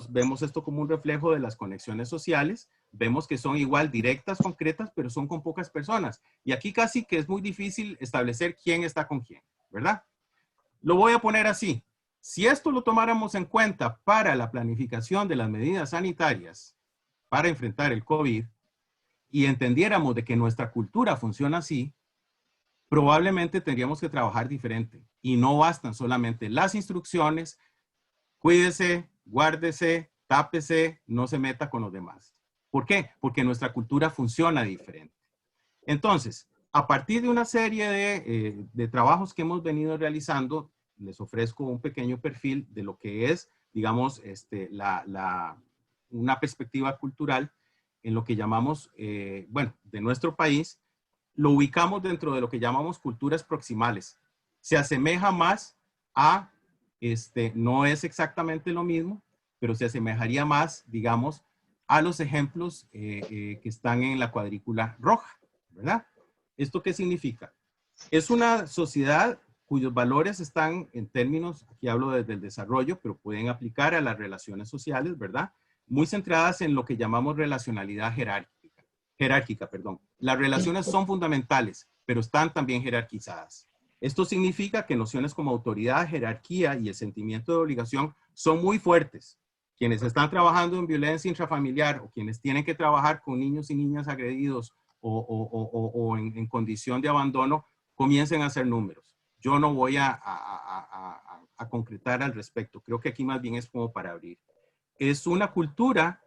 A: vemos esto como un reflejo de las conexiones sociales, vemos que son igual directas, concretas, pero son con pocas personas. Y aquí casi que es muy difícil establecer quién está con quién, ¿verdad? Lo voy a poner así. Si esto lo tomáramos en cuenta para la planificación de las medidas sanitarias para enfrentar el COVID y entendiéramos de que nuestra cultura funciona así, probablemente tendríamos que trabajar diferente. Y no bastan solamente las instrucciones, cuídese, guárdese, tápese, no se meta con los demás. ¿Por qué? Porque nuestra cultura funciona diferente. Entonces, A partir de una serie de trabajos que hemos venido realizando, les ofrezco un pequeño perfil de lo que es, digamos, una perspectiva cultural en lo que llamamos, bueno, de nuestro país. Lo ubicamos dentro de lo que llamamos culturas proximales. Se asemeja más a, no es exactamente lo mismo, pero se asemejaría más, digamos, a los ejemplos que están en la cuadrícula roja, ¿verdad? ¿Esto qué significa? Es una sociedad cuyos valores están en términos, aquí hablo desde el desarrollo, pero pueden aplicar a las relaciones sociales, ¿verdad? Muy centradas en lo que llamamos relacionalidad jerárquica. Las relaciones son fundamentales, pero están también jerarquizadas. Esto significa que nociones como autoridad, jerarquía y el sentimiento de obligación son muy fuertes. Quienes están trabajando en violencia intrafamiliar o quienes tienen que trabajar con niños y niñas agredidos o en condición de abandono, comiencen a hacer números. Yo no voy a concretar al respecto. Creo que aquí más bien es como para abrir. Es una cultura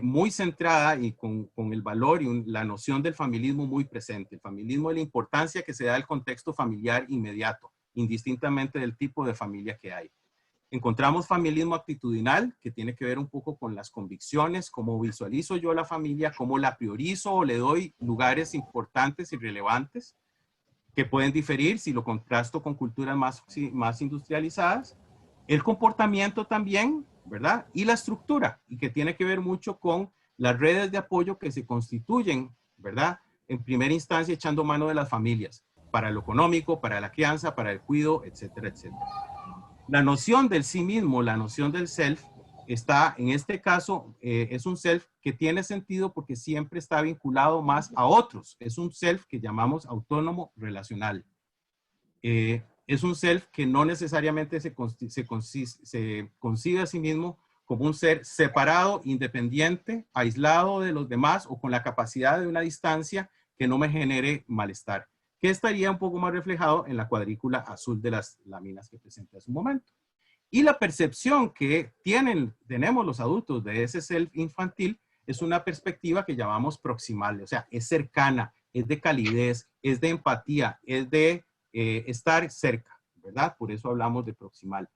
A: muy centrada y con el valor y la noción del familismo muy presente. El familismo es la importancia que se da al contexto familiar inmediato, indistintamente del tipo de familia que hay. Encontramos familismo actitudinal, que tiene que ver un poco con las convicciones, cómo visualizo yo la familia, cómo la priorizo o le doy lugares importantes y relevantes, que pueden diferir si lo contrasto con culturas más industrializadas. El comportamiento también, ¿verdad? Y la estructura, y que tiene que ver mucho con las redes de apoyo que se constituyen, ¿verdad? En primera instancia echando mano de las familias, para lo económico, para la crianza, para el cuidado, etcétera, etcétera. La noción del sí mismo, la noción del self, está, en este caso, es un self que tiene sentido porque siempre está vinculado más a otros. Es un self que llamamos autónomo relacional. Es un self que no necesariamente se concibe a sí mismo como un ser separado, independiente, aislado de los demás o con la capacidad de una distancia que no me genere malestar, que estaría un poco más reflejado en la cuadrícula azul de las láminas que presenté hace un momento. Y la percepción que tenemos los adultos de ese self infantil es una perspectiva que llamamos proximal, o sea, es cercana, es de calidez, es de empatía, es de estar cerca, ¿verdad? Por eso hablamos de proximal,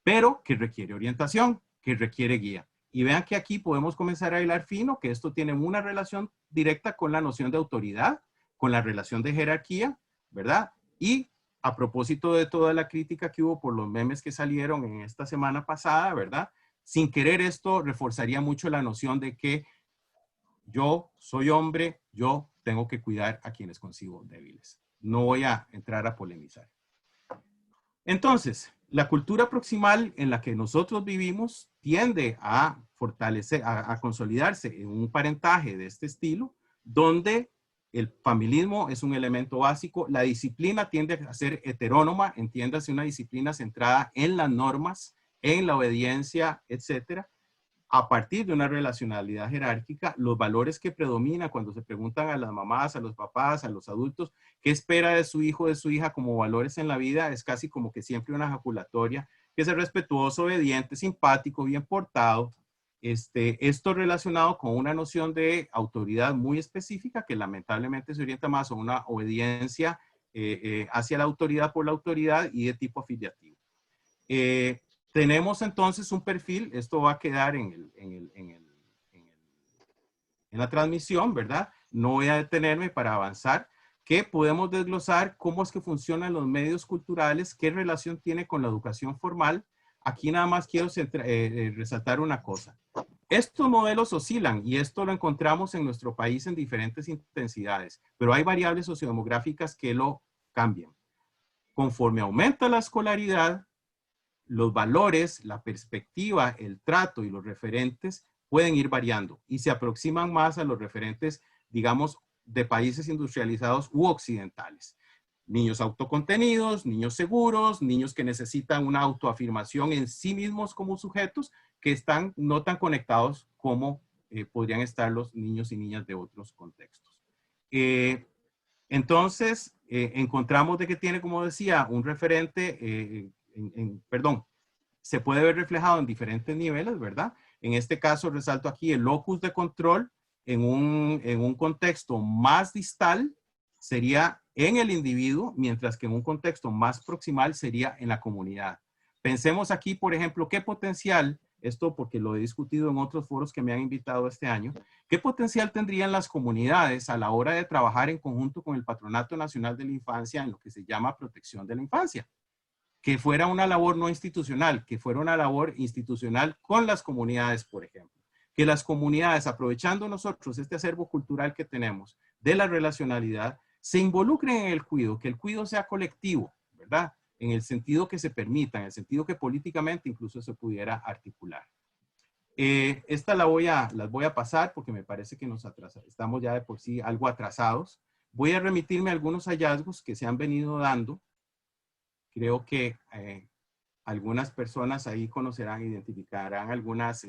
A: pero que requiere orientación, que requiere guía. Y vean que aquí podemos comenzar a hilar fino, que esto tiene una relación directa con la noción de autoridad, con la relación de jerarquía, ¿verdad? Y a propósito de toda la crítica que hubo por los memes que salieron en esta semana pasada, ¿verdad? Sin querer esto reforzaría mucho la noción de que yo soy hombre, yo tengo que cuidar a quienes concibo débiles. No voy a entrar a polemizar. Entonces, la cultura proximal en la que nosotros vivimos tiende a fortalecer, a consolidarse en un parentaje de este estilo, donde el familismo es un elemento básico. La disciplina tiende a ser heterónoma, entiéndase una disciplina centrada en las normas, en la obediencia, etcétera. A partir de una relacionalidad jerárquica, los valores que predominan cuando se preguntan a las mamás, a los papás, a los adultos, qué espera de su hijo, de su hija como valores en la vida, es casi como que siempre una ejaculatoria, que es respetuoso, obediente, simpático, bien portado. Esto relacionado con una noción de autoridad muy específica que lamentablemente se orienta más a una obediencia hacia la autoridad por la autoridad y de tipo afiliativo. Tenemos entonces un perfil, esto va a quedar en la transmisión, ¿verdad? No voy a detenerme para avanzar, que podemos desglosar cómo es que funcionan los medios culturales, qué relación tiene con la educación formal. Aquí nada más quiero resaltar una cosa. Estos modelos oscilan y esto lo encontramos en nuestro país en diferentes intensidades, pero hay variables sociodemográficas que lo cambian. Conforme aumenta la escolaridad, los valores, la perspectiva, el trato y los referentes pueden ir variando y se aproximan más a los referentes, digamos, de países industrializados u occidentales. Niños autocontenidos, niños seguros, niños que necesitan una autoafirmación en sí mismos como sujetos, que están no tan conectados como podrían estar los niños y niñas de otros contextos. Entonces, encontramos de que tiene, como decía, un referente, se puede ver reflejado en diferentes niveles, ¿verdad? En este caso, resalto aquí el locus de control en un contexto más distal, sería en el individuo, mientras que en un contexto más proximal sería en la comunidad. Pensemos aquí, por ejemplo, qué potencial, esto porque lo he discutido en otros foros que me han invitado este año, qué potencial tendrían las comunidades a la hora de trabajar en conjunto con el Patronato Nacional de la Infancia en lo que se llama protección de la infancia. Que fuera una labor no institucional, que fuera una labor institucional con las comunidades, por ejemplo. Que las comunidades, aprovechando nosotros este acervo cultural que tenemos de la relacionalidad, se involucren en el cuidado, que el cuidado sea colectivo, ¿verdad? En el sentido que se permita, en el sentido que políticamente incluso se pudiera articular. Esta las voy a pasar porque me parece que estamos ya de por sí algo atrasados. Voy a remitirme a algunos hallazgos que se han venido dando. Creo que algunas personas ahí conocerán, identificarán algunas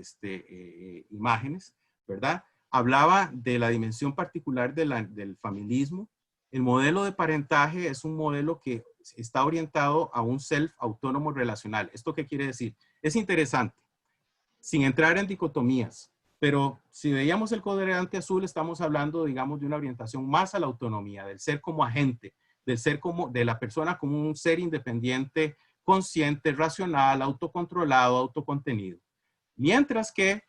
A: imágenes, ¿verdad? Hablaba de la dimensión particular del familismo. El modelo de parentaje es un modelo que está orientado a un self autónomo relacional. ¿Esto qué quiere decir? Es interesante, sin entrar en dicotomías, pero si veíamos el cuadrante azul, estamos hablando, digamos, de una orientación más a la autonomía, del ser como agente, de la persona como un ser independiente, consciente, racional, autocontrolado, autocontenido. Mientras que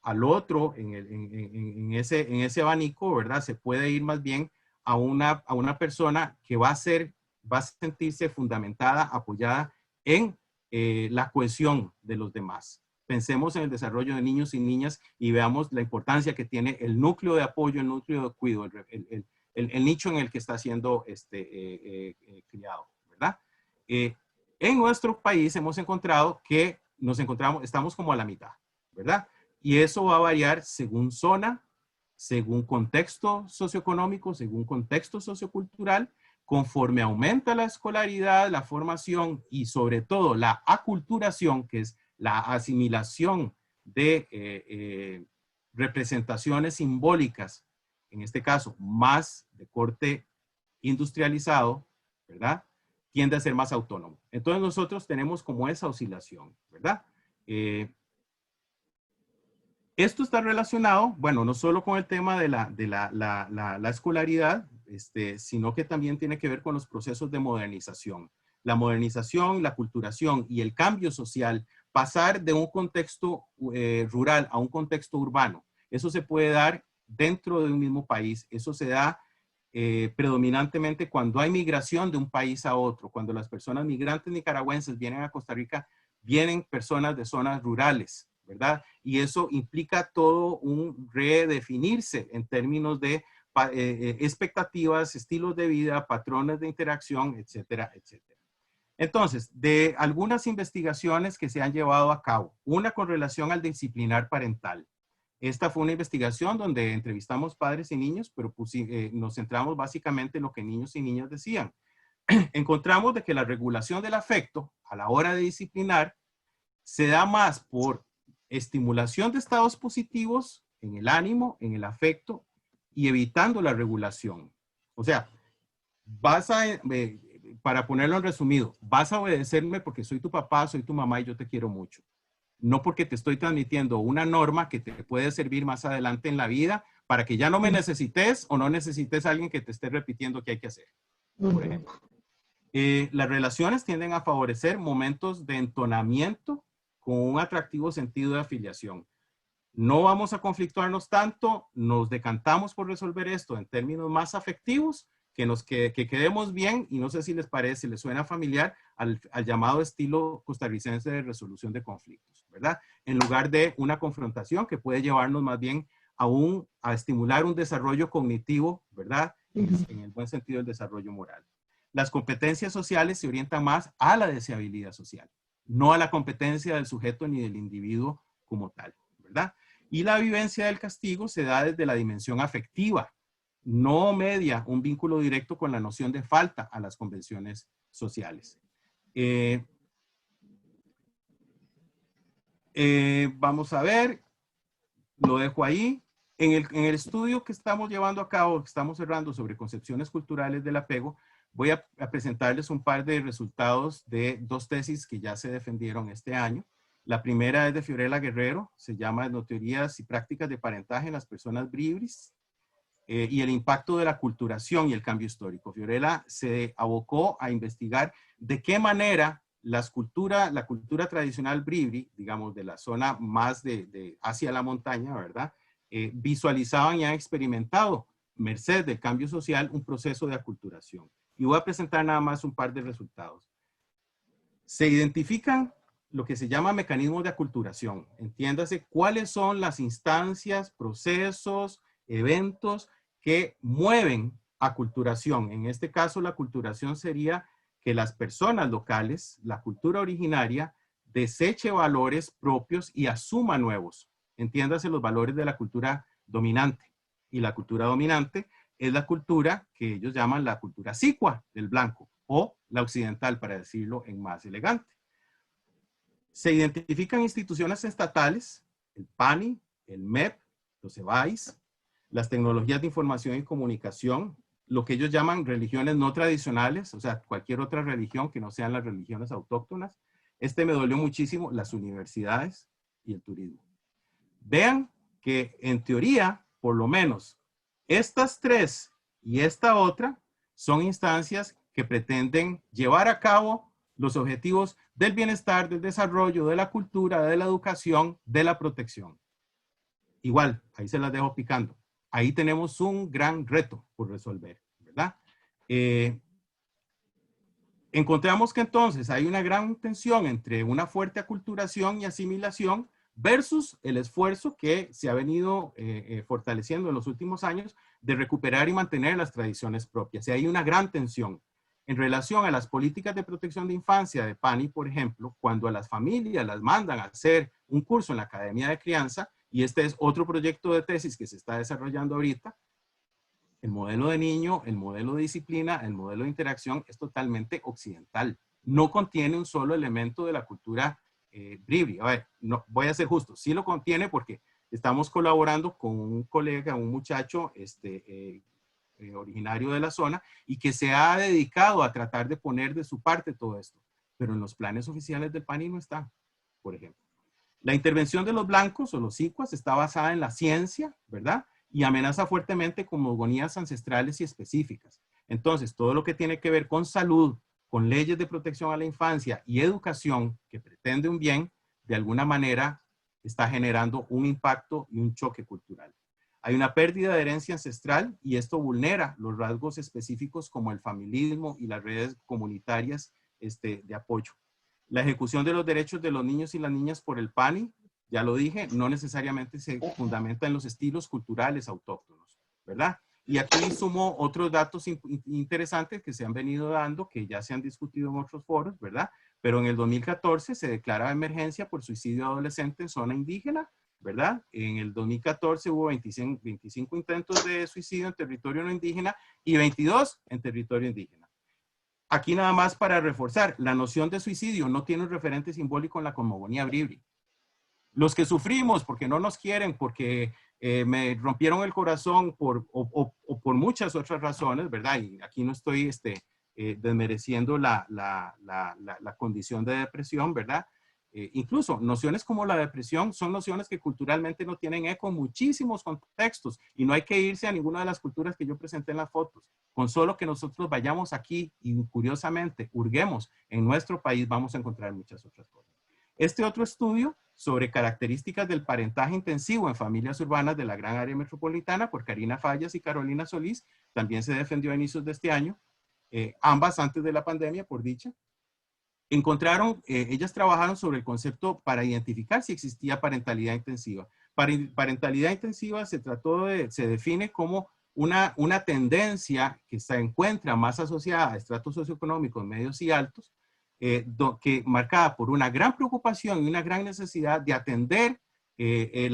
A: al otro, en ese abanico, ¿verdad? Se puede ir más bien a una persona que va a sentirse fundamentada, apoyada en la cohesión de los demás. Pensemos en el desarrollo de niños y niñas y veamos la importancia que tiene el núcleo de apoyo, el núcleo de cuidado, el nicho en el que está siendo criado, ¿verdad? En nuestro país hemos encontrado que estamos como a la mitad, ¿verdad? Y eso va a variar según zona, según contexto socioeconómico, según contexto sociocultural, conforme aumenta la escolaridad, la formación y sobre todo la aculturación, que es la asimilación de representaciones simbólicas, en este caso más de corte industrializado, ¿verdad? Tiende a ser más autónomo. Entonces nosotros tenemos como esa oscilación, ¿verdad? Esto está relacionado, bueno, no solo con el tema de la escolaridad, sino que también tiene que ver con los procesos de modernización. La modernización, la aculturación y el cambio social, pasar de un contexto rural a un contexto urbano. Eso se puede dar dentro de un mismo país. Eso se da predominantemente cuando hay migración de un país a otro. Cuando las personas migrantes nicaragüenses vienen a Costa Rica, vienen personas de zonas rurales, ¿verdad? Y eso implica todo un redefinirse en términos de expectativas, estilos de vida, patrones de interacción, etcétera, etcétera. Entonces, de algunas investigaciones que se han llevado a cabo, una con relación al disciplinar parental. Esta fue una investigación donde entrevistamos padres y niños, pero nos centramos básicamente en lo que niños y niñas decían. Encontramos de que la regulación del afecto a la hora de disciplinar se da más por estimulación de estados positivos en el ánimo, en el afecto y evitando la regulación. O sea, para ponerlo en resumido, vas a obedecerme porque soy tu papá, soy tu mamá y yo te quiero mucho. No porque te estoy transmitiendo una norma que te puede servir más adelante en la vida para que ya no me necesites o no necesites a alguien que te esté repitiendo qué hay que hacer, por ejemplo. Las relaciones tienden a favorecer momentos de entonamiento con un atractivo sentido de afiliación. No vamos a conflictuarnos tanto, nos decantamos por resolver esto en términos más afectivos, que quedemos bien, y no sé si les parece, les suena familiar al llamado estilo costarricense de resolución de conflictos, ¿verdad? En lugar de una confrontación que puede llevarnos más bien a estimular un desarrollo cognitivo, ¿verdad? En el buen sentido del desarrollo moral. Las competencias sociales se orientan más a la deseabilidad social, no a la competencia del sujeto ni del individuo como tal, ¿verdad? Y la vivencia del castigo se da desde la dimensión afectiva, no media un vínculo directo con la noción de falta a las convenciones sociales. Vamos a ver, lo dejo ahí. En el estudio que estamos llevando a cabo, que estamos cerrando sobre concepciones culturales del apego, voy a presentarles un par de resultados de 2 tesis que ya se defendieron este año. La primera es de Fiorella Guerrero, se llama Teorías y prácticas de parentaje en las personas bribris. y el impacto de la aculturación y el cambio histórico. Fiorella se abocó a investigar de qué manera la cultura tradicional bribri, digamos, de la zona más hacia la montaña, ¿verdad? Visualizaban y han experimentado, merced del cambio social, un proceso de aculturación. Y voy a presentar nada más un par de resultados. Se identifican lo que se llama mecanismos de aculturación. Entiéndase cuáles son las instancias, procesos, eventos que mueven aculturación. En este caso, la aculturación sería que las personas locales, la cultura originaria, deseche valores propios y asuma nuevos. Entiéndase los valores de la cultura dominante. Y la cultura dominante es la cultura que ellos llaman la cultura sicua del blanco, o la occidental, para decirlo en más elegante. Se identifican instituciones estatales, el PANI, el MEP, los EBAIS, las tecnologías de información y comunicación, lo que ellos llaman religiones no tradicionales, o sea, cualquier otra religión que no sean las religiones autóctonas. Me dolió muchísimo, las universidades y el turismo. Vean que en teoría, por lo menos, estas tres y esta otra son instancias que pretenden llevar a cabo los objetivos del bienestar, del desarrollo, de la cultura, de la educación, de la protección. Igual, ahí se las dejo picando. Ahí tenemos un gran reto por resolver, ¿verdad? Encontramos que entonces hay una gran tensión entre una fuerte aculturación y asimilación versus el esfuerzo que se ha venido fortaleciendo en los últimos años de recuperar y mantener las tradiciones propias. Y hay una gran tensión. En relación a las políticas de protección de infancia de PANI, por ejemplo, cuando a las familias las mandan a hacer un curso en la Academia de Crianza, y este es otro proyecto de tesis que se está desarrollando ahorita, el modelo de niño, el modelo de disciplina, el modelo de interacción es totalmente occidental. No contiene un solo elemento de la cultura bribri. A ver, no, voy a ser justo, sí lo contiene porque estamos colaborando con un colega, un muchacho originario de la zona y que se ha dedicado a tratar de poner de su parte todo esto. Pero en los planes oficiales del PANI no está, por ejemplo. La intervención de los blancos o los sicuas está basada en la ciencia, ¿verdad? Y amenaza fuertemente con mogonías ancestrales y específicas. Entonces, todo lo que tiene que ver con salud, con leyes de protección a la infancia y educación que pretende un bien, de alguna manera está generando un impacto y un choque cultural. Hay una pérdida de herencia ancestral y esto vulnera los rasgos específicos como el familismo y las redes comunitarias de apoyo. La ejecución de los derechos de los niños y las niñas por el PANI, ya lo dije, no necesariamente se fundamenta en los estilos culturales autóctonos, ¿verdad? Y aquí sumo otros datos interesantes que se han venido dando, que ya se han discutido en otros foros, ¿verdad? Pero en el 2014 se declara emergencia por suicidio adolescente en zona indígena, ¿verdad? En el 2014 hubo 25 intentos de suicidio en territorio no indígena y 22 en territorio indígena. Aquí nada más para reforzar, la noción de suicidio no tiene un referente simbólico en la cosmogonía bribri. Los que sufrimos porque no nos quieren, porque me rompieron el corazón o por muchas otras razones, ¿verdad? Y aquí no estoy desmereciendo la condición de depresión, ¿verdad? Incluso nociones como la depresión son nociones que culturalmente no tienen eco en muchísimos contextos y no hay que irse a ninguna de las culturas que yo presenté en las fotos. Con solo que nosotros vayamos aquí y curiosamente hurguemos en nuestro país, vamos a encontrar muchas otras cosas. Este otro estudio sobre características del parentaje intensivo en familias urbanas de la gran área metropolitana por Karina Fallas y Carolina Solís también se defendió a inicios de este año, ambas antes de la pandemia, por dicha. Encontraron, ellas trabajaron sobre el concepto para identificar si existía parentalidad intensiva. Parentalidad intensiva se define como una tendencia que se encuentra más asociada a estratos socioeconómicos medios y altos, marcada por una gran preocupación y una gran necesidad de atender el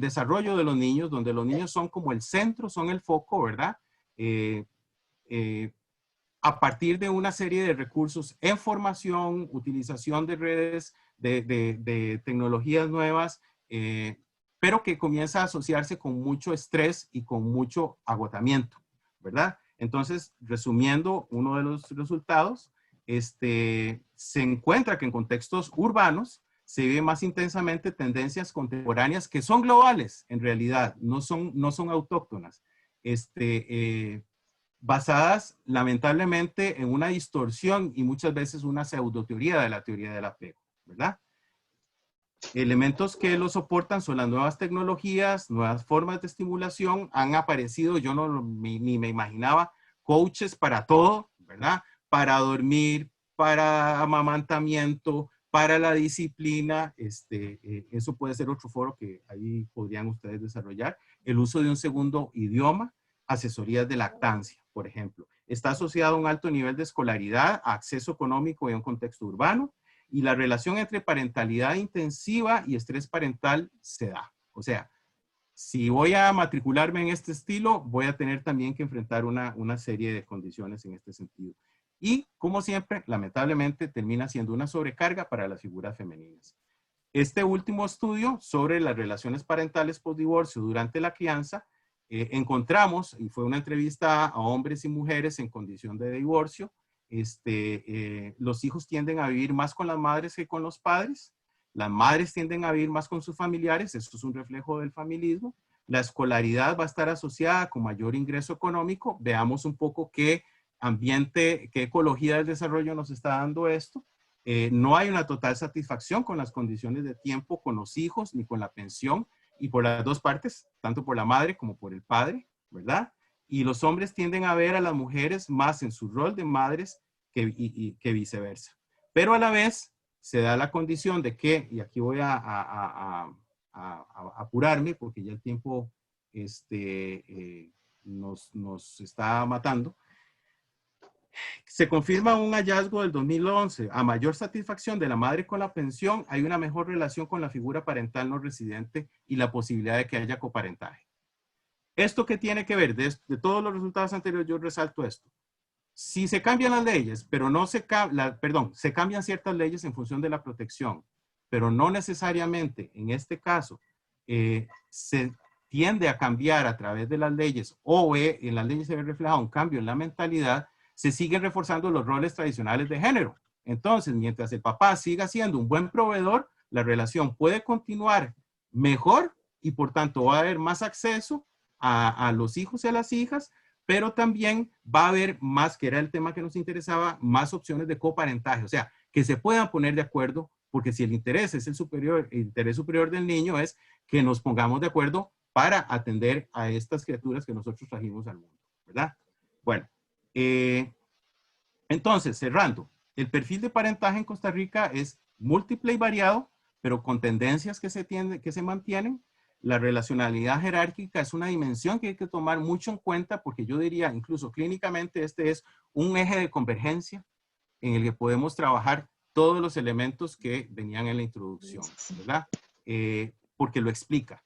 A: desarrollo de los niños, donde los niños son como el centro, son el foco, ¿verdad? A partir de una serie de recursos en formación, utilización de redes, de tecnologías nuevas, pero que comienza a asociarse con mucho estrés y con mucho agotamiento, ¿verdad? Entonces, resumiendo, uno de los resultados, se encuentra que en contextos urbanos se viven más intensamente tendencias contemporáneas que son globales, en realidad, no son autóctonas, basadas lamentablemente en una distorsión y muchas veces una pseudoteoría de la teoría del apego, ¿verdad? Elementos que lo soportan son las nuevas tecnologías, nuevas formas de estimulación, han aparecido, yo ni me imaginaba, coaches para todo, ¿verdad? Para dormir, para amamantamiento, para la disciplina, eso puede ser otro foro que ahí podrían ustedes desarrollar. El uso de un segundo idioma, asesorías de lactancia, por ejemplo. Está asociado a un alto nivel de escolaridad, acceso económico y un contexto urbano, y la relación entre parentalidad intensiva y estrés parental se da. O sea, si voy a matricularme en este estilo, voy a tener también que enfrentar una serie de condiciones en este sentido. Y, como siempre, lamentablemente, termina siendo una sobrecarga para las figuras femeninas. Este último estudio sobre las relaciones parentales post-divorcio durante la crianza, encontramos, y fue una entrevista a hombres y mujeres en condición de divorcio, los hijos tienden a vivir más con las madres que con los padres, las madres tienden a vivir más con sus familiares, esto es un reflejo del familismo, la escolaridad va a estar asociada con mayor ingreso económico, veamos un poco qué ambiente, qué ecología del desarrollo nos está dando esto. No hay una total satisfacción con las condiciones de tiempo con los hijos ni con la pensión, y por las dos partes, tanto por la madre como por el padre, ¿verdad? Y los hombres tienden a ver a las mujeres más en su rol de madres que viceversa. Pero a la vez se da la condición de que, y aquí voy a apurarme porque ya el tiempo nos está matando, se confirma un hallazgo del 2011. A mayor satisfacción de la madre con la pensión, hay una mejor relación con la figura parental no residente y la posibilidad de que haya coparentaje. ¿Esto qué tiene que ver? De todos los resultados anteriores yo resalto esto. Si se cambian las leyes, pero no se cambian ciertas leyes en función de la protección, pero no necesariamente en este caso se tiende a cambiar a través de las leyes o en las leyes se ve reflejado un cambio en la mentalidad, se siguen reforzando los roles tradicionales de género. Entonces, mientras el papá siga siendo un buen proveedor, la relación puede continuar mejor y por tanto va a haber más acceso a los hijos y a las hijas, pero también va a haber más, que era el tema que nos interesaba, más opciones de coparentaje, o sea, que se puedan poner de acuerdo, porque si el interés es el interés superior del niño es que nos pongamos de acuerdo para atender a estas criaturas que nosotros trajimos al mundo, ¿verdad? Bueno, entonces, cerrando, el perfil de parentaje en Costa Rica es múltiple y variado, pero con tendencias que se mantienen. La relacionalidad jerárquica es una dimensión que hay que tomar mucho en cuenta porque yo diría, incluso clínicamente, este es un eje de convergencia en el que podemos trabajar todos los elementos que venían en la introducción, ¿verdad? Porque lo explica.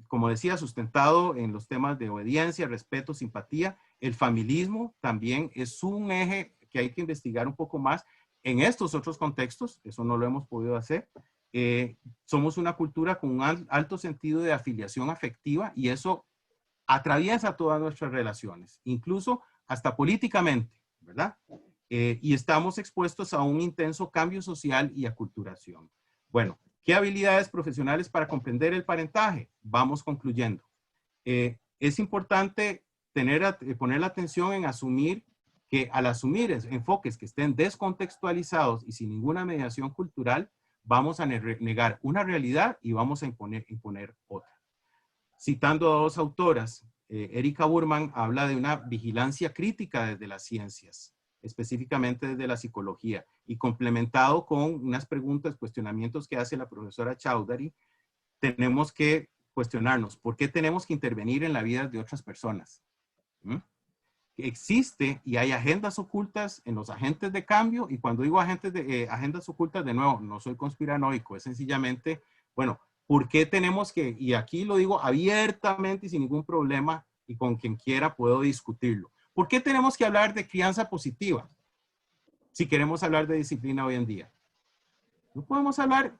A: Como decía, sustentado en los temas de obediencia, respeto, simpatía. El familismo también es un eje que hay que investigar un poco más en estos otros contextos, eso no lo hemos podido hacer. Somos una cultura con un alto sentido de afiliación afectiva y eso atraviesa todas nuestras relaciones, incluso hasta políticamente, ¿verdad? Y estamos expuestos a un intenso cambio social y aculturación. Bueno, ¿qué habilidades profesionales para comprender el parentaje? Vamos concluyendo. Es importante poner la atención en asumir que al asumir enfoques que estén descontextualizados y sin ninguna mediación cultural, vamos a negar una realidad y vamos a imponer otra. Citando a dos autoras, Erika Burman habla de una vigilancia crítica desde las ciencias, específicamente desde la psicología, y complementado con unas preguntas, cuestionamientos que hace la profesora Chaudhary, tenemos que cuestionarnos, ¿por qué tenemos que intervenir en la vida de otras personas? Existe y hay agendas ocultas en los agentes de cambio, y cuando digo agendas ocultas, de nuevo, no soy conspiranoico, es sencillamente, bueno, ¿por qué tenemos que, y aquí lo digo abiertamente y sin ningún problema, y con quien quiera puedo discutirlo, ¿por qué tenemos que hablar de crianza positiva si queremos hablar de disciplina hoy en día? No podemos hablar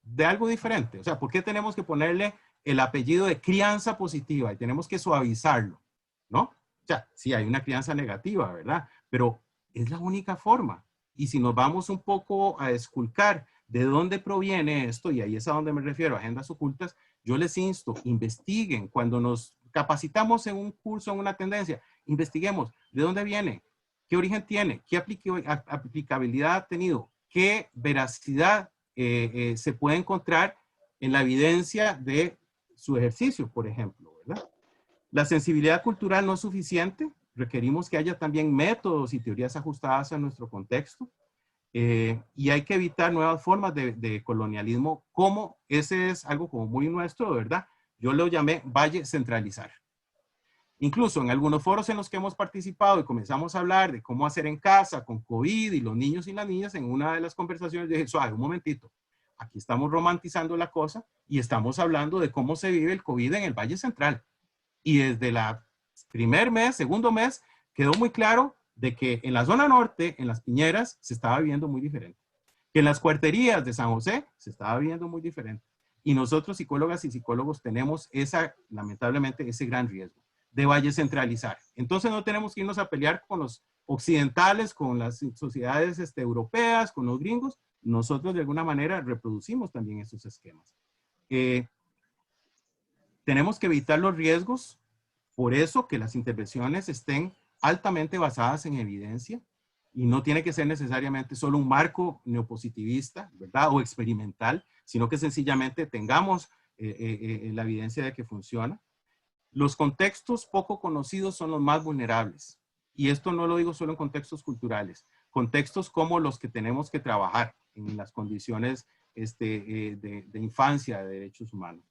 A: de algo diferente, o sea, ¿por qué tenemos que ponerle el apellido de crianza positiva y tenemos que suavizarlo? ¿No? O sea, sí hay una crianza negativa, ¿verdad? Pero es la única forma. Y si nos vamos un poco a esculcar de dónde proviene esto, y ahí es a donde me refiero, agendas ocultas, yo les insto, investiguen. Cuando nos capacitamos en un curso, en una tendencia, investiguemos de dónde viene, qué origen tiene, qué aplicabilidad ha tenido, qué veracidad se puede encontrar en la evidencia de su ejercicio, por ejemplo, ¿verdad? La sensibilidad cultural no es suficiente, requerimos que haya también métodos y teorías ajustadas a nuestro contexto, y hay que evitar nuevas formas de colonialismo, como ese es algo como muy nuestro, ¿verdad? Yo lo llamé valle centralizar. Incluso en algunos foros en los que hemos participado y comenzamos a hablar de cómo hacer en casa con COVID y los niños y las niñas, en una de las conversaciones dije, suave, un momentito, aquí estamos romantizando la cosa y estamos hablando de cómo se vive el COVID en el Valle Central. Y desde el primer mes, segundo mes, quedó muy claro de que en la zona norte, en las Piñeras, se estaba viviendo muy diferente. Que en las cuarterías de San José se estaba viviendo muy diferente. Y nosotros, psicólogas y psicólogos, tenemos lamentablemente, ese gran riesgo de valle centralizar. Entonces no tenemos que irnos a pelear con los occidentales, con las sociedades europeas, con los gringos. Nosotros de alguna manera reproducimos también esos esquemas. Tenemos que evitar los riesgos, por eso que las intervenciones estén altamente basadas en evidencia y no tiene que ser necesariamente solo un marco neopositivista, ¿verdad? O experimental, sino que sencillamente tengamos la evidencia de que funciona. Los contextos poco conocidos son los más vulnerables. Y esto no lo digo solo en contextos culturales, contextos como los que tenemos que trabajar en las condiciones de infancia, de derechos humanos.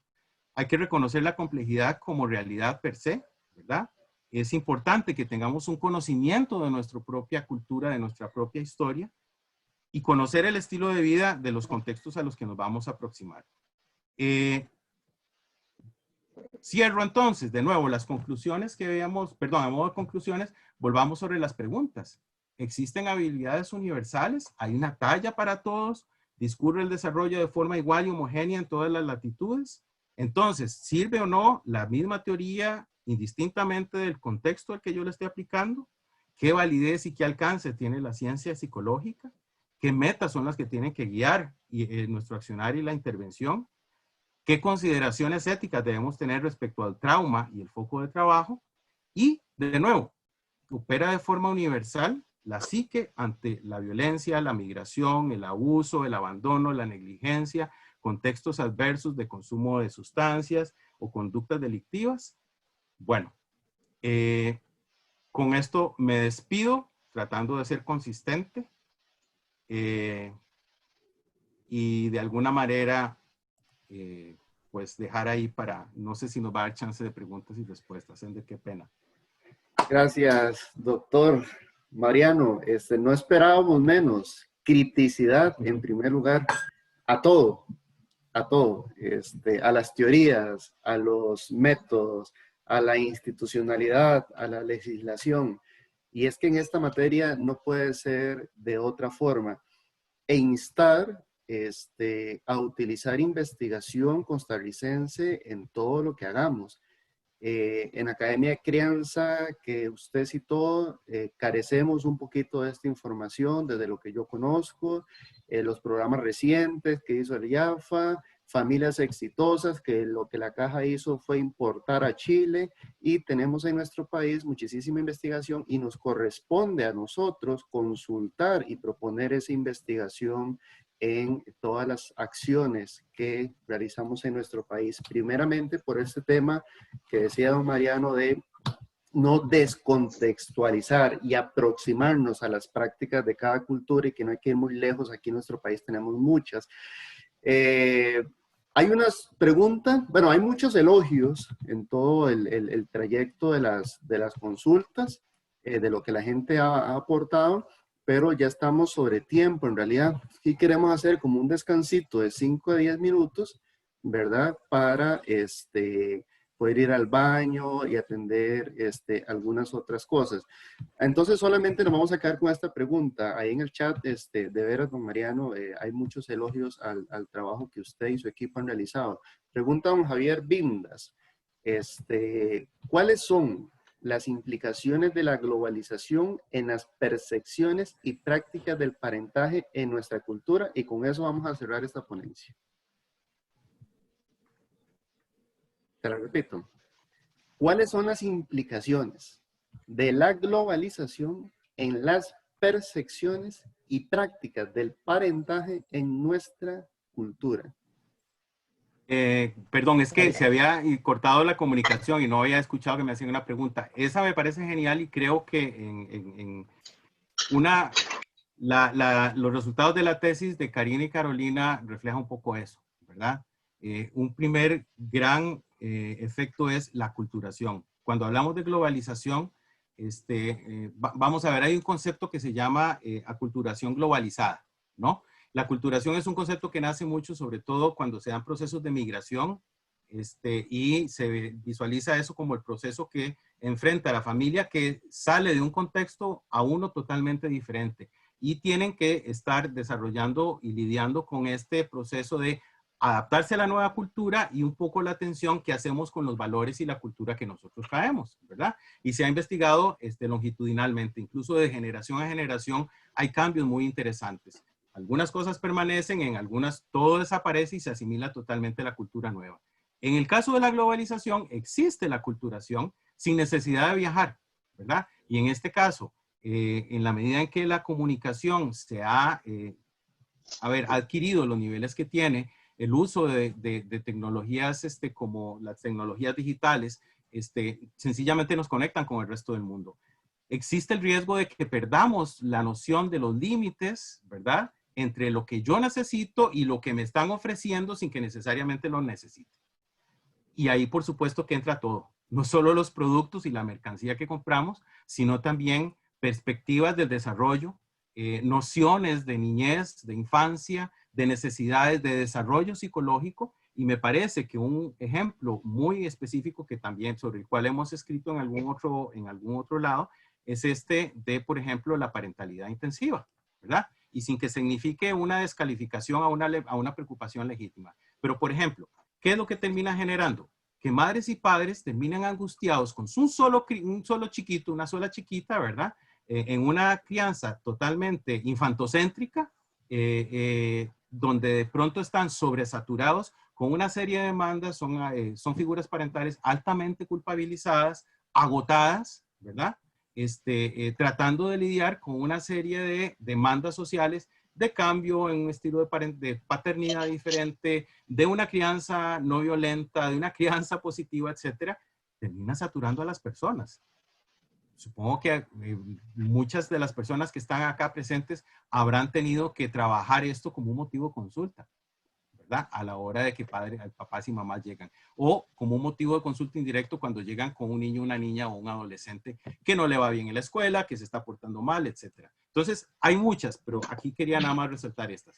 A: Hay que reconocer la complejidad como realidad per se, ¿verdad? Es importante que tengamos un conocimiento de nuestra propia cultura, de nuestra propia historia, y conocer el estilo de vida de los contextos a los que nos vamos a aproximar. Cierro entonces, de nuevo, las conclusiones que veíamos, perdón, a modo de conclusiones, volvamos sobre las preguntas. ¿Existen habilidades universales? ¿Hay una talla para todos? ¿Discurre el desarrollo de forma igual y homogénea en todas las latitudes? Entonces, ¿sirve o no la misma teoría indistintamente del contexto al que yo le estoy aplicando? ¿Qué validez y qué alcance tiene la ciencia psicológica? ¿Qué metas son las que tienen que guiar nuestro accionar y la intervención? ¿Qué consideraciones éticas debemos tener respecto al trauma y el foco de trabajo? Y, de nuevo, opera de forma universal la psique ante la violencia, la migración, el abuso, el abandono, la negligencia, contextos adversos de consumo de sustancias o conductas delictivas. Bueno, con esto me despido, tratando de ser consistente y de alguna manera pues dejar ahí para, no sé si nos va a dar chance de preguntas y respuestas. Ender, qué pena.
C: Gracias, doctor Mariano. No esperábamos menos. Criticidad, en primer lugar, a todo, a las teorías, a los métodos, a la institucionalidad, a la legislación. Y es que en esta materia no puede ser de otra forma. E instar a utilizar investigación costarricense en todo lo que hagamos. En Academia de Crianza, que usted citó, carecemos un poquito de esta información desde lo que yo conozco, los programas recientes que hizo el IAFA, familias exitosas, que lo que la caja hizo fue importar a Chile, y tenemos en nuestro país muchísima investigación y nos corresponde a nosotros consultar y proponer esa investigación en todas las acciones que realizamos en nuestro país. Primeramente por este tema que decía don Mariano de no descontextualizar y aproximarnos a las prácticas de cada cultura, y que no hay que ir muy lejos. Aquí en nuestro país tenemos muchas. Hay unas preguntas, bueno, hay muchos elogios en todo el trayecto de las consultas, de lo que la gente ha aportado, pero ya estamos sobre tiempo. En realidad, sí queremos hacer como un descansito de 5 a 10 minutos, ¿verdad? Para poder ir al baño y atender algunas otras cosas. Entonces solamente nos vamos a quedar con esta pregunta. Ahí en el chat, de veras, don Mariano, hay muchos elogios al trabajo que usted y su equipo han realizado. Pregunta don Javier Vindas, ¿cuáles son las implicaciones de la globalización en las percepciones y prácticas del parentaje en nuestra cultura, y con eso vamos a cerrar esta ponencia. Te la repito. ¿Cuáles son las implicaciones de la globalización en las percepciones y prácticas del parentaje en nuestra cultura?
A: Perdón, es que se había cortado la comunicación y no había escuchado que me hacían una pregunta. Esa me parece genial y creo que los resultados de la tesis de Karina y Carolina reflejan un poco eso, ¿verdad? Un primer gran efecto es la aculturación. Cuando hablamos de globalización, vamos a ver, hay un concepto que se llama aculturación globalizada, ¿no? La aculturación es un concepto que nace mucho, sobre todo cuando se dan procesos de migración, y se visualiza eso como el proceso que enfrenta a la familia que sale de un contexto a uno totalmente diferente. Y tienen que estar desarrollando y lidiando con este proceso de adaptarse a la nueva cultura y un poco la tensión que hacemos con los valores y la cultura que nosotros traemos, ¿verdad? Y se ha investigado longitudinalmente, incluso de generación a generación hay cambios muy interesantes. Algunas cosas permanecen, en algunas todo desaparece y se asimila totalmente a la cultura nueva. En el caso de la globalización, existe la aculturación sin necesidad de viajar, ¿verdad? Y en este caso, en la medida en que la comunicación se ha adquirido los niveles que tiene, el uso de tecnologías como las tecnologías digitales, sencillamente nos conectan con el resto del mundo. Existe el riesgo de que perdamos la noción de los límites, ¿verdad?, entre lo que yo necesito y lo que me están ofreciendo sin que necesariamente lo necesite. Y ahí, por supuesto, que entra todo. No solo los productos y la mercancía que compramos, sino también perspectivas del desarrollo, nociones de niñez, de infancia, de necesidades de desarrollo psicológico. Y me parece que un ejemplo muy específico que también, sobre el cual hemos escrito en algún otro lado, es de, por ejemplo, la parentalidad intensiva, ¿verdad? Y sin que signifique una descalificación a una preocupación legítima. Pero, por ejemplo, ¿qué es lo que termina generando? Que madres y padres terminan angustiados con un solo chiquito, una sola chiquita, ¿verdad? En una crianza totalmente infantocéntrica, donde de pronto están sobresaturados con una serie de demandas, son figuras parentales altamente culpabilizadas, agotadas, ¿verdad? Tratando de lidiar con una serie de demandas sociales de cambio en un estilo de paternidad diferente, de una crianza no violenta, de una crianza positiva, etcétera, termina saturando a las personas. Supongo que muchas de las personas que están acá presentes habrán tenido que trabajar esto como un motivo de consulta, ¿verdad? A la hora de que papás y mamás llegan. O como un motivo de consulta indirecto cuando llegan con un niño, una niña o un adolescente que no le va bien en la escuela, que se está portando mal, etcétera. Entonces, hay muchas, pero aquí quería nada más resaltar estas.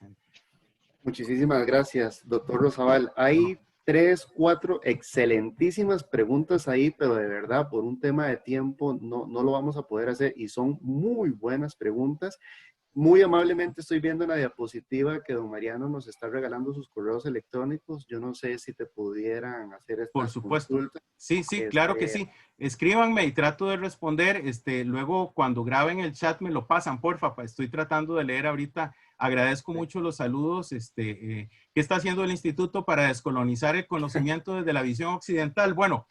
C: Muchísimas gracias, doctor Rosabal. Hay 3, 4 excelentísimas preguntas ahí, pero de verdad, por un tema de tiempo, no lo vamos a poder hacer y son muy buenas preguntas. Muy amablemente estoy viendo en la diapositiva que don Mariano nos está regalando sus correos electrónicos. Yo no sé si te pudieran hacer estas
A: Por supuesto.
C: consultas.
A: Sí, claro que sí. Escríbanme y trato de responder. Luego, cuando graben el chat, me lo pasan, porfa. Estoy tratando de leer ahorita. Agradezco mucho los saludos. ¿Qué está haciendo el instituto para descolonizar el conocimiento desde la visión occidental? Bueno,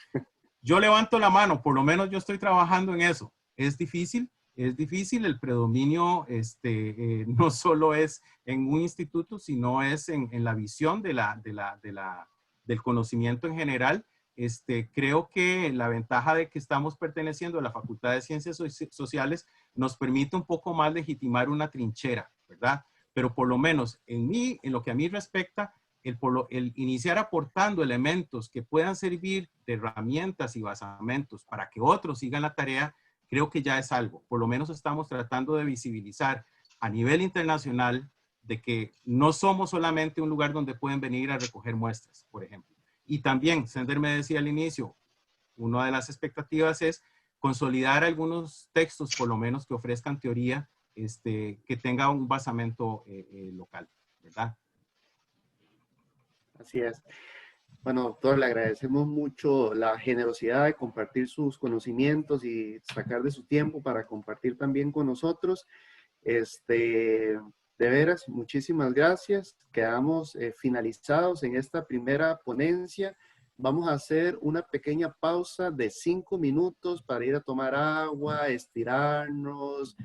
A: yo levanto la mano. Por lo menos yo estoy trabajando en eso. Es difícil. El predominio no solo es en un instituto, sino es en la visión del conocimiento en general. Creo que la ventaja de que estamos perteneciendo a la Facultad de Ciencias Sociales nos permite un poco más legitimar una trinchera, ¿verdad? Pero por lo menos en lo que a mí respecta, el iniciar aportando elementos que puedan servir de herramientas y basamentos para que otros sigan la tarea, creo que ya es algo. Por lo menos estamos tratando de visibilizar a nivel internacional de que no somos solamente un lugar donde pueden venir a recoger muestras, por ejemplo. Y también, Sender me decía al inicio, una de las expectativas es consolidar algunos textos, por lo menos que ofrezcan teoría, que tenga un basamento local, ¿verdad?
C: Así es. Bueno, doctor, le agradecemos mucho la generosidad de compartir sus conocimientos y sacar de su tiempo para compartir también con nosotros. De veras, muchísimas gracias. Quedamos finalizados en esta primera ponencia. Vamos a hacer una pequeña pausa de 5 minutos para ir a tomar agua, estirarnos,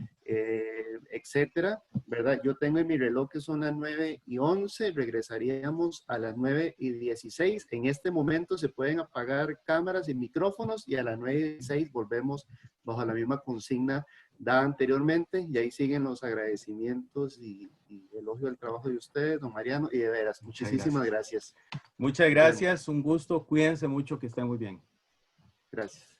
C: etcétera, ¿verdad? Yo tengo en mi reloj que son las 9:11, regresaríamos a las 9:16. En este momento se pueden apagar cámaras y micrófonos y a las 9:16 volvemos bajo la misma consigna dada anteriormente, y ahí siguen los agradecimientos y elogio del trabajo de ustedes, don Mariano, y de veras, muchísimas gracias.
A: Muchas gracias, un gusto, cuídense mucho, que estén muy bien.
C: Gracias.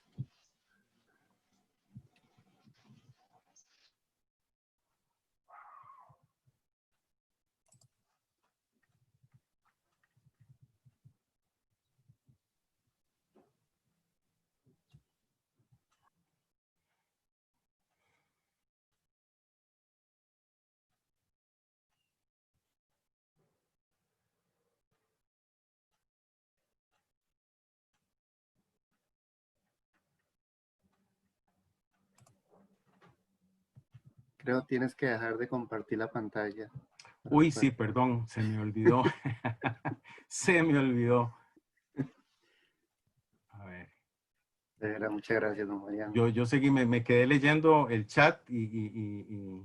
C: Creo que tienes que dejar de compartir la pantalla.
A: Uy, sí, perdón, se me olvidó. Se me olvidó. A ver.
C: De verdad, muchas gracias, don Mariano.
A: Yo seguí, me quedé leyendo el chat y...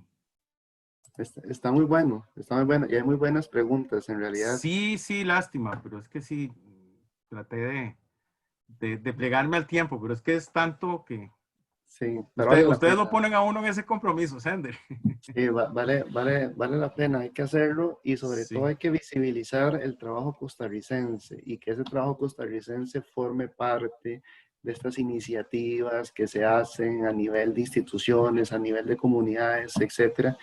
C: Está muy bueno, y hay muy buenas preguntas en realidad.
A: Sí, sí, lástima, pero es que sí, traté de plegarme al tiempo, pero es que es tanto que...
C: Sí, pero
A: ustedes lo ponen a uno en ese compromiso, Sender.
C: Sí, vale la pena, hay que hacerlo y sobre todo hay que visibilizar el trabajo costarricense y que ese trabajo costarricense forme parte de estas iniciativas que se hacen a nivel de instituciones, a nivel de comunidades, etcétera,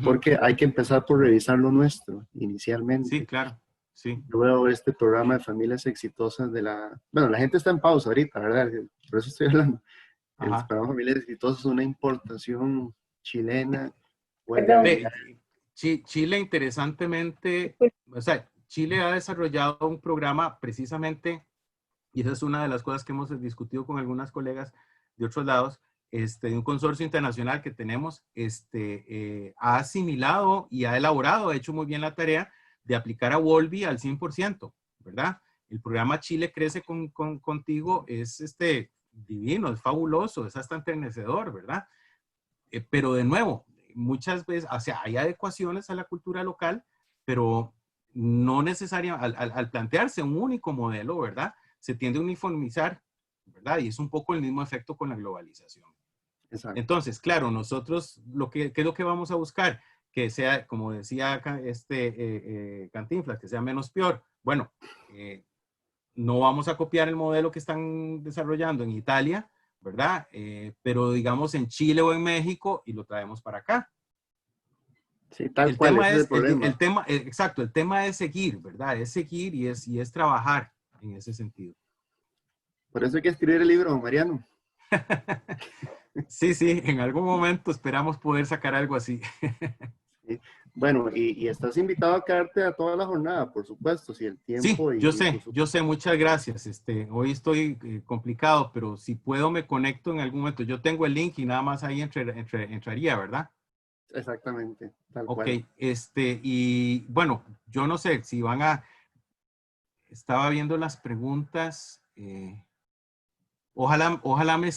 C: porque hay que empezar por revisar lo nuestro inicialmente.
A: Sí, claro, sí.
C: Yo veo este programa de familias exitosas bueno, la gente está en pausa ahorita, ¿verdad? Por eso estoy hablando. El programa de familias exitosas es una importación chilena.
A: Chile, interesantemente, o sea, Chile ha desarrollado un programa precisamente, y esa es una de las cosas que hemos discutido con algunas colegas de otros lados, un consorcio internacional que tenemos, ha asimilado y ha elaborado, ha hecho muy bien la tarea de aplicar a Wolby al 100%, ¿verdad? El programa Chile Crece Contigo es divino, es fabuloso, es hasta enternecedor, ¿verdad? Pero de nuevo, muchas veces, o sea, hay adecuaciones a la cultura local, pero no necesariamente, al plantearse un único modelo, ¿verdad? Se tiende a uniformizar, ¿verdad? Y es un poco el mismo efecto con la globalización. Exacto. Entonces, claro, nosotros, ¿qué es lo que vamos a buscar? Que sea, como decía Cantinflas, que sea menos peor. Bueno, no vamos a copiar el modelo que están desarrollando en Italia, ¿verdad? Pero digamos en Chile o en México y lo traemos para acá.
C: Sí, tal cual, ese es el problema.
A: Exacto, el tema es seguir, ¿verdad? Es seguir y es trabajar en ese sentido.
C: Por eso hay que escribir el libro, Mariano.
A: Sí, sí, en algún momento esperamos poder sacar algo así.
C: Sí. Bueno, y estás invitado a quedarte a toda la jornada, por supuesto, si el tiempo...
A: Sí, yo sé, muchas gracias. Hoy estoy complicado, pero si puedo me conecto en algún momento. Yo tengo el link y nada más ahí entraría, ¿verdad?
C: Exactamente, tal
A: cual. Ok, y bueno, yo no sé si van a... Estaba viendo las preguntas. Ojalá me